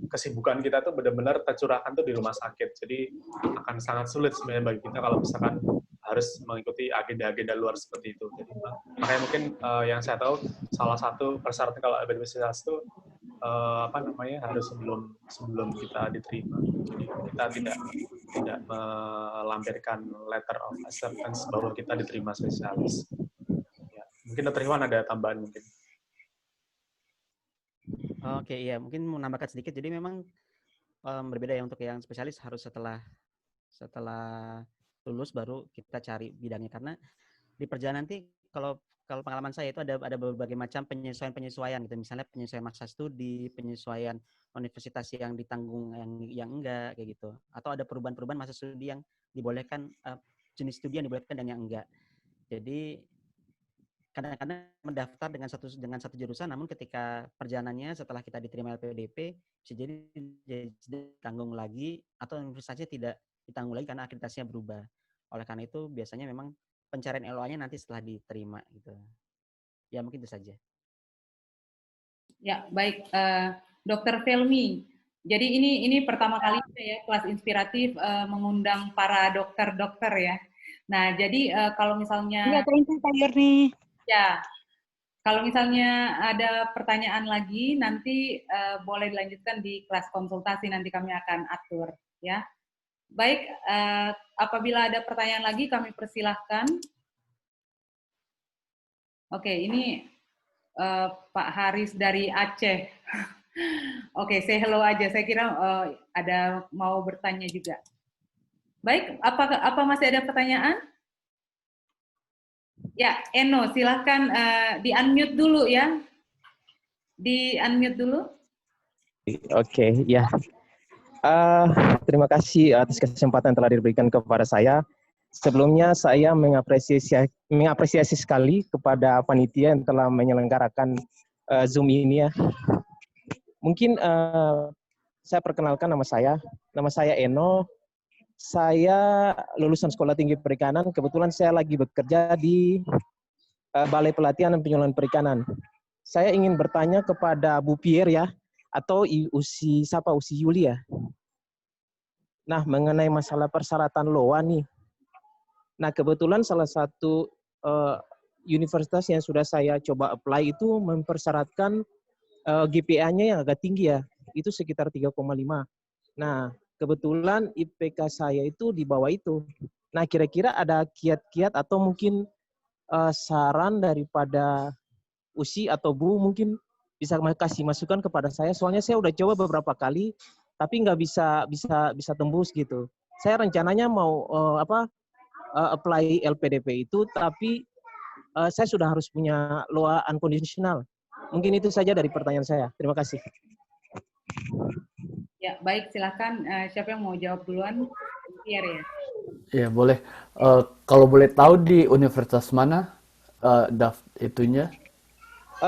kesibukan kita tuh benar-benar tercurahkan tuh di rumah sakit. Jadi akan sangat sulit sebenarnya bagi kita kalau misalkan harus mengikuti agenda-agenda luar seperti itu. Jadi makanya mungkin yang saya tahu salah satu persyaratan kalau LPDP-Spesialis itu apa namanya harus sebelum kita diterima. Jadi kita tidak melampirkan letter of acceptance bahwa kita diterima spesialis. Ya, mungkin Dr. Ikhwan ada tambahan mungkin. Oke, iya, mungkin mau nambahkan sedikit. Jadi memang berbeda ya, untuk yang spesialis harus setelah lulus baru kita cari bidangnya, karena di perjalanan nanti kalau pengalaman saya itu ada berbagai macam penyesuaian gitu. Misalnya penyesuaian masa studi, penyesuaian universitas yang ditanggung yang enggak kayak gitu. Atau ada perubahan-perubahan masa studi yang dibolehkan, jenis studi yang dibolehkan dan yang enggak. Jadi kadang-kadang mendaftar dengan satu jurusan, namun ketika perjalanannya setelah kita diterima LPDP bisa jadi ditanggung lagi atau universitasnya tidak ditanggung lagi karena akreditasinya berubah. Oleh karena itu biasanya memang pencarian LOA-nya nanti setelah diterima gitu. Ya mungkin itu saja. Ya, baik, Dr. Felmi. Jadi ini pertama kali ya kelas inspiratif mengundang para dokter ya. Nah, jadi kalau misalnya ya, kalau misalnya ada pertanyaan lagi nanti boleh dilanjutkan di kelas konsultasi, nanti kami akan atur ya. Baik, apabila ada pertanyaan lagi kami persilahkan. Oke, ini Pak Haris dari Aceh. Oke, say hello aja. Saya kira ada mau bertanya juga. Baik, apa masih ada pertanyaan? Ya, Eno, silahkan di-unmute dulu ya. Di-unmute dulu. Oke, ya. Terima kasih atas kesempatan yang telah diberikan kepada saya. Sebelumnya saya mengapresiasi sekali kepada panitia yang telah menyelenggarakan Zoom ini ya. Mungkin saya perkenalkan nama saya Eno. Saya lulusan Sekolah Tinggi Perikanan. Kebetulan saya lagi bekerja di Balai Pelatihan dan Penyuluhan Perikanan. Saya ingin bertanya kepada Bu Pierre ya, atau Usi Yuli ya. Nah, mengenai masalah persyaratan LOA nih. Nah, kebetulan salah satu universitas yang sudah saya coba apply itu mempersyaratkan GPA-nya yang agak tinggi ya, itu sekitar 3,5. Nah, kebetulan IPK saya itu di bawah itu. Nah, kira-kira ada kiat-kiat atau mungkin saran daripada Usi atau Bu mungkin bisa kasih masukan kepada saya. Soalnya saya udah coba beberapa kali, tapi nggak bisa tembus gitu. Saya rencananya mau apply LPDP itu, tapi saya sudah harus punya LOA unconditional. Mungkin itu saja dari pertanyaan saya. Terima kasih. Ya, baik, silakan. Siapa yang mau jawab duluan? Pierre ya? Ya, boleh. Kalau boleh tahu di universitas mana itunya?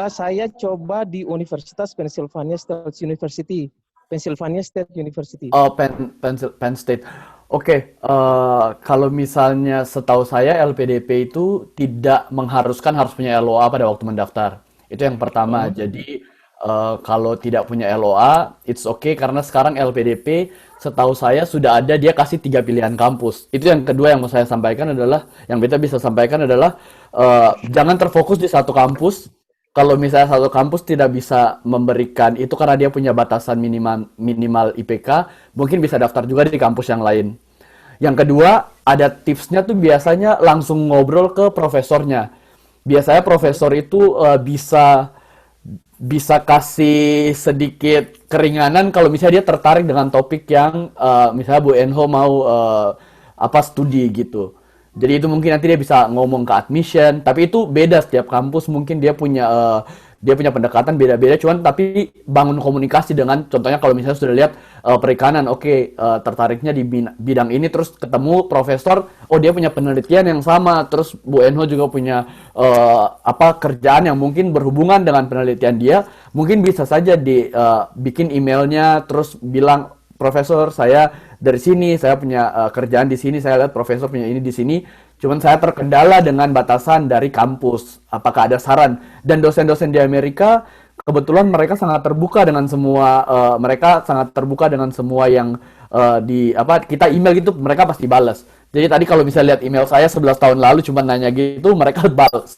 Saya coba di Universitas Pennsylvania State University. Pennsylvania State University. Oh, Penn State. Oke, kalau misalnya setahu saya LPDP itu tidak mengharuskan harus punya LOA pada waktu mendaftar. Itu yang pertama. Jadi kalau tidak punya LOA, it's okay karena sekarang LPDP setahu saya sudah ada, dia kasih 3 pilihan kampus. Itu yang kedua yang mau saya sampaikan adalah, yang kita bisa sampaikan adalah jangan terfokus di satu kampus. Kalau misalnya satu kampus tidak bisa memberikan itu karena dia punya batasan minimal IPK, mungkin bisa daftar juga di kampus yang lain. Yang kedua, ada tipsnya tuh biasanya langsung ngobrol ke profesornya. Biasanya profesor itu bisa kasih sedikit keringanan kalau misalnya dia tertarik dengan topik yang misalnya Bu Enho mau studi gitu. Jadi itu mungkin nanti dia bisa ngomong ke admission, tapi itu beda setiap kampus, mungkin dia punya pendekatan beda-beda, cuman tapi bangun komunikasi dengan, contohnya kalau misalnya sudah lihat perikanan, oke, tertariknya di bidang ini, terus ketemu profesor, oh dia punya penelitian yang sama, terus Bu Enho juga punya kerjaan yang mungkin berhubungan dengan penelitian dia, mungkin bisa saja bikin emailnya, terus bilang, Profesor, saya dari sini, saya punya kerjaan di sini, saya lihat profesor punya ini di sini, cuman saya terkendala dengan batasan dari kampus. Apakah ada saran? Dan dosen-dosen di Amerika, kebetulan mereka sangat terbuka dengan semua, yang kita email gitu, mereka pasti balas. Jadi tadi kalau bisa lihat email saya 11 tahun lalu, cuma nanya gitu, mereka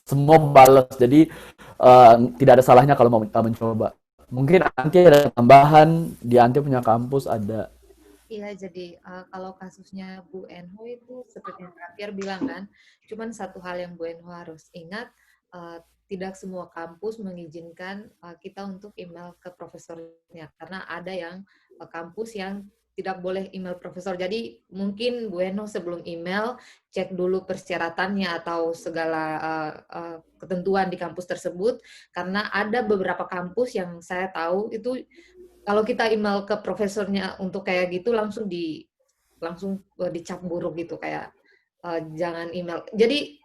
semua balas. Jadi tidak ada salahnya kalau mau mencoba. Mungkin nanti ada tambahan di Ante punya kampus ada. Iya, jadi kalau kasusnya Bu Enho itu seperti yang Kak Pierre bilang kan, cuman satu hal yang Bu Enho harus ingat, tidak semua kampus mengizinkan kita untuk email ke profesornya, karena ada yang kampus yang tidak boleh email profesor. Jadi mungkin Bu Enho sebelum email cek dulu persyaratannya atau segala ketentuan di kampus tersebut, karena ada beberapa kampus yang saya tahu itu kalau kita email ke profesornya untuk kayak gitu langsung dicap buruk gitu, kayak jangan email. Jadi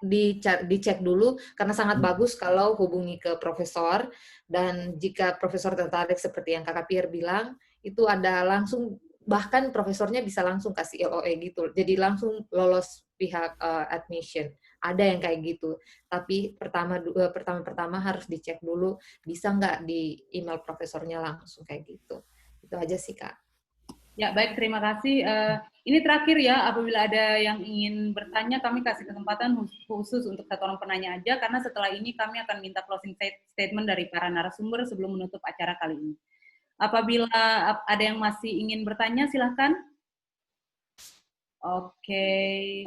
dicek dulu, karena sangat bagus kalau hubungi ke profesor, dan jika profesor tertarik seperti yang Kakak Pierre bilang, itu ada langsung, bahkan profesornya bisa langsung kasih LOE gitu. Jadi langsung lolos pihak admission. Ada yang kayak gitu. Tapi pertama harus dicek dulu, bisa nggak di email profesornya langsung kayak gitu. Itu aja sih, Kak. Ya, baik, terima kasih. Ini terakhir ya, apabila ada yang ingin bertanya, kami kasih kesempatan khusus untuk satu orang penanya aja, karena setelah ini kami akan minta closing statement dari para narasumber sebelum menutup acara kali ini. Apabila ada yang masih ingin bertanya, silahkan. Oke.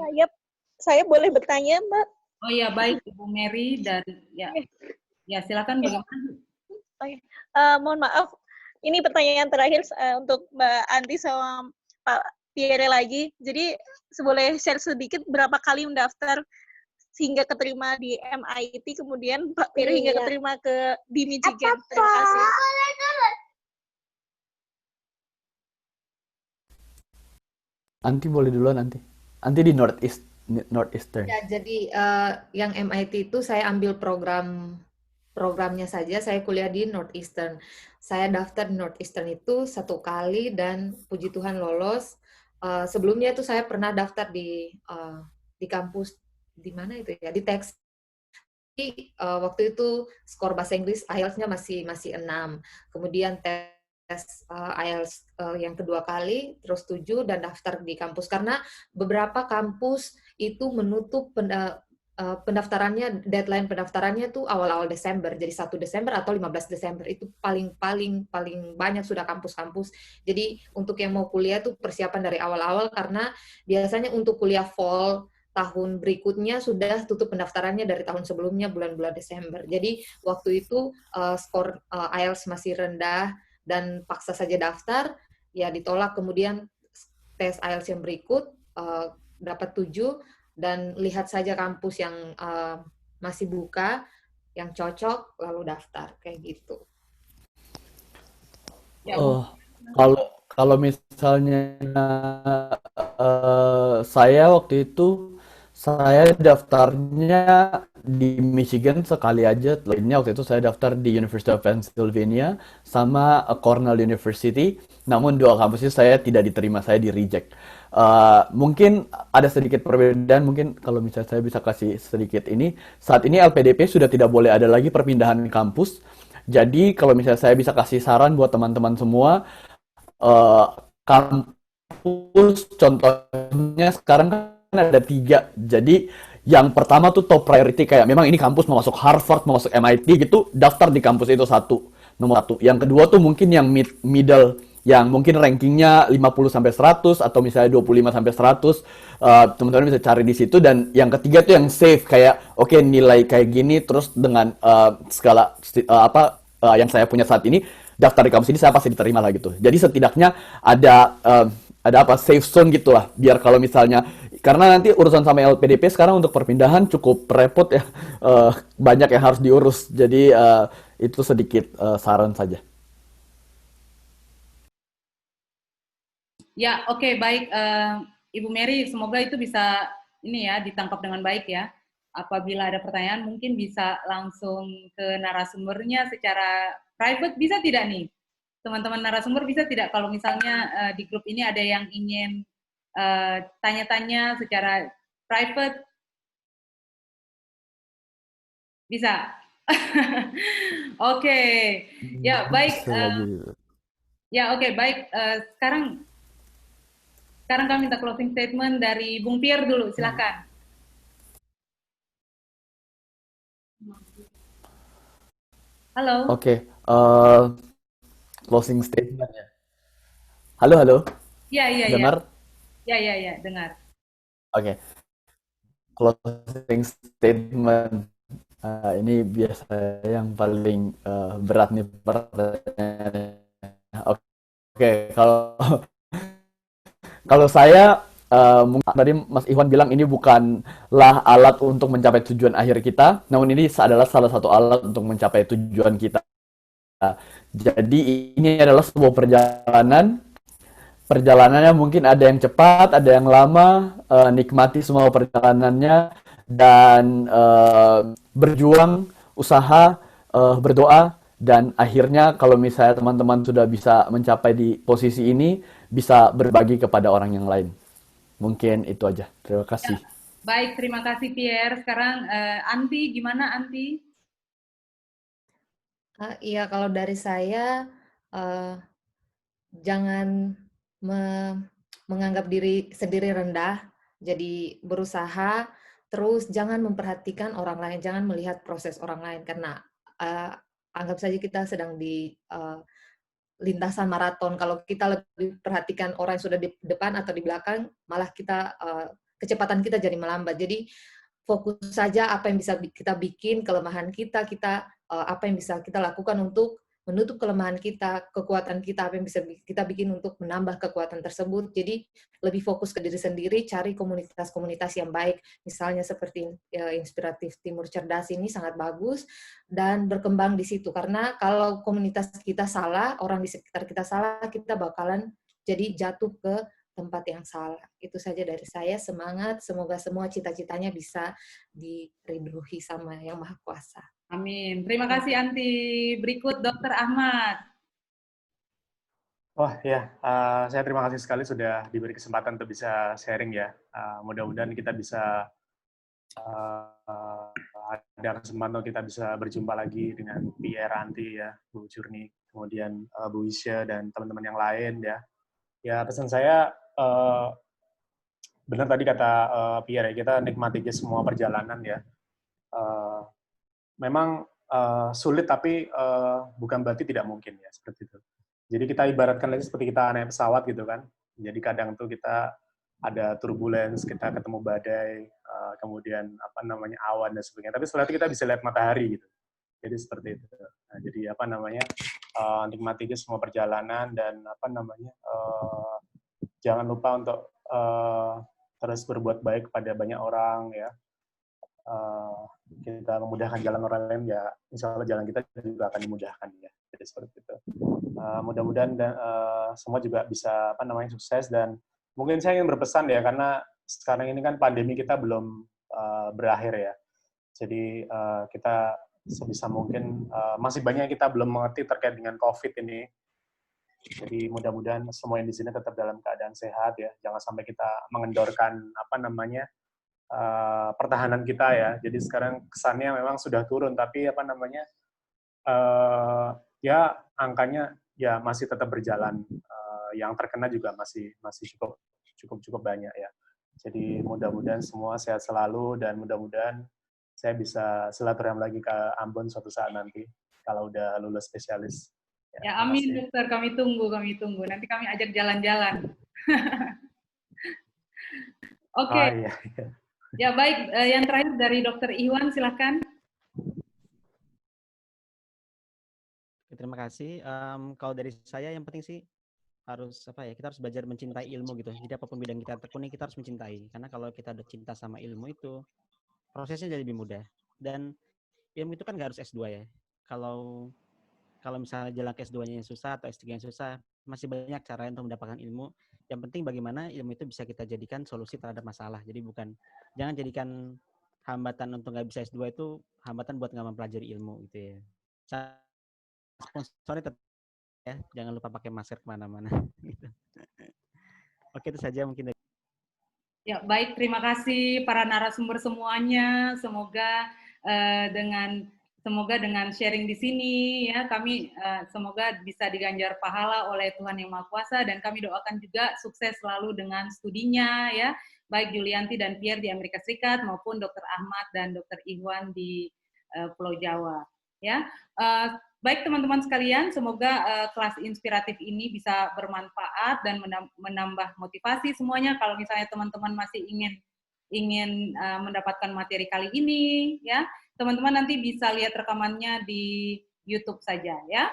Saya boleh bertanya, Mbak? Oh iya, baik, Ibu Mary, dan ya silakan bagaimana? Mohon maaf, ini pertanyaan terakhir untuk Mbak Anti sama Pak Pierre lagi. Jadi boleh share sedikit berapa kali mendaftar hingga keterima di MIT, kemudian Pak Pierre hingga keterima di Michigan. Terima kasih. Anti boleh duluan, Anti di Northeastern. Ya, jadi yang MIT itu saya ambil programnya saja, saya kuliah di Northeastern. Saya daftar di Northeastern itu 1 kali dan puji Tuhan lolos. Sebelumnya itu saya pernah daftar di kampus di mana itu ya, di Texas. Waktu itu skor bahasa Inggris IELTS-nya masih 6. Kemudian tes IELTS yang kedua kali, terus 7 dan daftar di kampus, karena beberapa kampus itu menutup pendaftarannya, deadline pendaftarannya tuh awal-awal Desember, jadi 1 Desember atau 15 Desember, itu paling banyak sudah kampus-kampus. Jadi untuk yang mau kuliah tuh persiapan dari awal-awal, karena biasanya untuk kuliah fall tahun berikutnya sudah tutup pendaftarannya dari tahun sebelumnya bulan-bulan Desember. Jadi waktu itu skor IELTS masih rendah dan paksa saja daftar, ya ditolak, kemudian tes IELTS yang berikut dapat 7, dan lihat saja kampus yang masih buka, yang cocok, lalu daftar, kayak gitu. Kalau misalnya saya waktu itu, saya daftarnya di Michigan sekali aja. Lainnya waktu itu saya daftar di University of Pennsylvania sama Cornell University. Namun dua kampus itu saya tidak diterima, saya di reject. Mungkin ada sedikit perbedaan, mungkin kalau misalnya saya bisa kasih sedikit ini. Saat ini LPDP sudah tidak boleh ada lagi perpindahan kampus. Jadi kalau misalnya saya bisa kasih saran buat teman-teman semua, kampus contohnya sekarang kan ada 3. Jadi yang pertama tuh top priority, kayak memang ini kampus mau masuk Harvard, mau masuk MIT gitu, daftar di kampus itu nomor 1. Yang kedua tuh mungkin yang middle, yang mungkin rankingnya 50-100 atau misalnya 25-100, teman-teman bisa cari di situ. Dan yang ketiga tuh yang safe, kayak oke, nilai kayak gini, terus dengan skala yang saya punya saat ini, daftar di kampus ini saya pasti diterima lah gitu. Jadi setidaknya ada safe zone gitu lah, biar kalau misalnya, karena nanti urusan sama LPDP sekarang untuk perpindahan cukup repot ya, banyak yang harus diurus. Jadi itu sedikit saran saja. Ya, oke, baik, Ibu Mary, semoga itu bisa ini ya ditangkap dengan baik ya. Apabila ada pertanyaan mungkin bisa langsung ke narasumbernya secara private, bisa tidak nih? Teman-teman narasumber bisa tidak kalau misalnya di grup ini ada yang ingin tanya-tanya secara private? Bisa? Oke. Ya, baik. Ya, oke, baik. Sekarang kami minta closing statement dari Bung Pierre dulu, silakan. Halo. Oke, closing statement ya. Halo. Iya. Dengar? Ya, dengar. Oke. Closing statement. Ini biasanya yang paling berat nih pertanyaannya. Oke, kalau saya, tadi Mas Iwan bilang ini bukanlah alat untuk mencapai tujuan akhir kita, namun ini adalah salah satu alat untuk mencapai tujuan kita. Jadi ini adalah sebuah perjalanannya mungkin ada yang cepat, ada yang lama, nikmati semua perjalanannya, dan berjuang, usaha, berdoa, dan akhirnya kalau misalnya teman-teman sudah bisa mencapai di posisi ini, bisa berbagi kepada orang yang lain. Mungkin itu aja. Terima kasih. Ya, baik, terima kasih Pierre. Sekarang Anti, gimana Anti? Iya, kalau dari saya, jangan menganggap diri sendiri rendah, jadi berusaha, terus jangan memperhatikan orang lain, jangan melihat proses orang lain, karena anggap saja kita sedang di lintasan maraton. Kalau kita lebih perhatikan orang yang sudah di depan atau di belakang, malah kecepatan kita jadi melambat. Jadi fokus saja apa yang bisa kita bikin, kelemahan kita apa yang bisa kita lakukan untuk menutup kelemahan kita, kekuatan kita, apa yang bisa kita bikin untuk menambah kekuatan tersebut. Jadi lebih fokus ke diri sendiri, cari komunitas-komunitas yang baik, misalnya seperti Inspiratif Timur Cerdas ini sangat bagus, dan berkembang di situ. Karena kalau komunitas kita salah, orang di sekitar kita salah, kita bakalan jadi jatuh ke tempat yang salah. Itu saja dari saya, semangat, semoga semua cita-citanya bisa diridhoi sama Yang Maha Kuasa. Amin. Terima kasih Anti. Berikut Dr. Ahmad. Wah ya, saya terima kasih sekali sudah diberi kesempatan untuk bisa sharing ya. Mudah-mudahan kita bisa ada kesempatan kita bisa berjumpa lagi dengan Pierre, Anti ya, Bu Curni, kemudian Bu Isya dan teman-teman yang lain ya. Ya pesan saya benar tadi kata Pierre ya, kita nikmati aja semua perjalanan ya. Memang sulit tapi bukan berarti tidak mungkin ya, seperti itu. Jadi kita ibaratkan lagi seperti kita naik pesawat gitu kan. Jadi kadang tuh kita ada turbulence, kita ketemu badai, kemudian apa namanya awan dan sebagainya. Tapi setelah itu kita bisa lihat matahari gitu. Jadi seperti itu. Nah, jadi apa namanya nikmati aja semua perjalanan dan apa namanya jangan lupa untuk terus berbuat baik kepada banyak orang ya. Kita memudahkan jalan orang lain ya, insya Allah jalan kita juga akan dimudahkan ya. Jadi seperti itu. Mudah-mudahan semua juga bisa apa namanya sukses dan mungkin saya ingin berpesan ya karena sekarang ini kan pandemi kita belum berakhir ya. Jadi kita sebisa mungkin masih banyak yang kita belum mengerti terkait dengan COVID ini. Jadi mudah-mudahan semua yang di sini tetap dalam keadaan sehat ya. Jangan sampai kita mengendorkan apa namanya pertahanan kita ya. Jadi sekarang kesannya memang sudah turun, tapi apa namanya ya angkanya ya masih tetap berjalan. Yang terkena juga masih cukup banyak ya. Jadi mudah-mudahan semua sehat selalu dan mudah-mudahan saya bisa silaturahmi lagi ke Ambon suatu saat nanti kalau udah lulus spesialis. Ya amin dokter, kami tunggu. Nanti kami ajak jalan-jalan. Oke. Oh, iya. Ya baik, yang terakhir dari Dokter Iwan, silakan. Terima kasih. Kalau dari saya yang penting sih harus apa ya? Kita harus belajar mencintai ilmu gitu. Jadi apapun bidang kita tekuni kita harus mencintai. Karena kalau kita udah cinta sama ilmu itu prosesnya jadi lebih mudah. Dan ilmu itu kan nggak harus S2 ya. Kalau misalnya jalan ke S2-nya yang susah atau S3 yang susah, masih banyak cara untuk mendapatkan ilmu. Yang penting bagaimana ilmu itu bisa kita jadikan solusi terhadap masalah. Jadi jangan jadikan hambatan untuk nggak bisa S2 itu hambatan buat nggak mempelajari ilmu gitu ya. Sponsornya tetap ya, jangan lupa pakai masker kemana-mana. Gitu. Oke, itu saja mungkin. Ya baik, terima kasih para narasumber semuanya. Semoga dengan sharing di sini ya kami semoga bisa diganjar pahala oleh Tuhan Yang Maha Kuasa dan kami doakan juga sukses selalu dengan studinya ya baik Julianti dan Pierre di Amerika Serikat maupun Dr. Ahmad dan Dr. Iwan di Pulau Jawa ya. Baik teman-teman sekalian, semoga kelas inspiratif ini bisa bermanfaat dan menambah motivasi semuanya. Kalau misalnya teman-teman masih ingin mendapatkan materi kali ini ya, teman-teman nanti bisa lihat rekamannya di YouTube saja ya.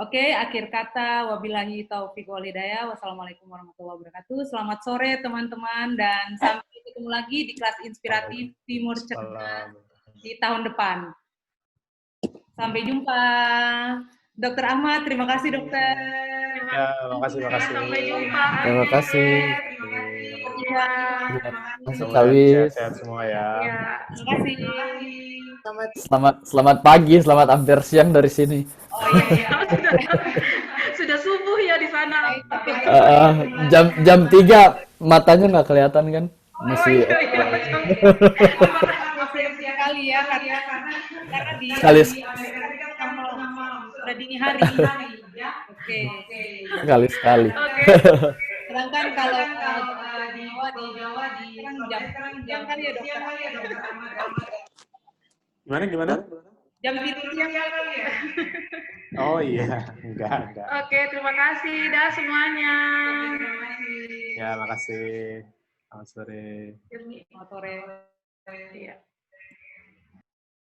Oke, akhir kata wabillahi taufiq wal hidayah. Wassalamualaikum warahmatullahi wabarakatuh. Selamat sore teman-teman dan sampai ketemu lagi di kelas inspiratif Timur Cerdas di tahun depan. Sampai jumpa. Dr. Ahmad, terima kasih dokter. Ya, terima kasih. Sampai jumpa. Terima kasih. Iya. Terima kasih Kawis. Sehat semua ya. Iya, Terima kasih. Selamat pagi, selamat hampir siang dari sini. Oh iya. Sudah subuh ya di sana. Jam 3 matanya nggak kelihatan kan? Masih. Sekali ya karena di Sekali. sudah dini hari. Oke. Sekali. Sedangkan kalau di Jawa jam kan ya dokter. Gimana? Jam siang kali ya. Oh iya, enggak. Oke, terima kasih dah semuanya. Ya, makasih. Selamat sore. Selamat sore. Iya.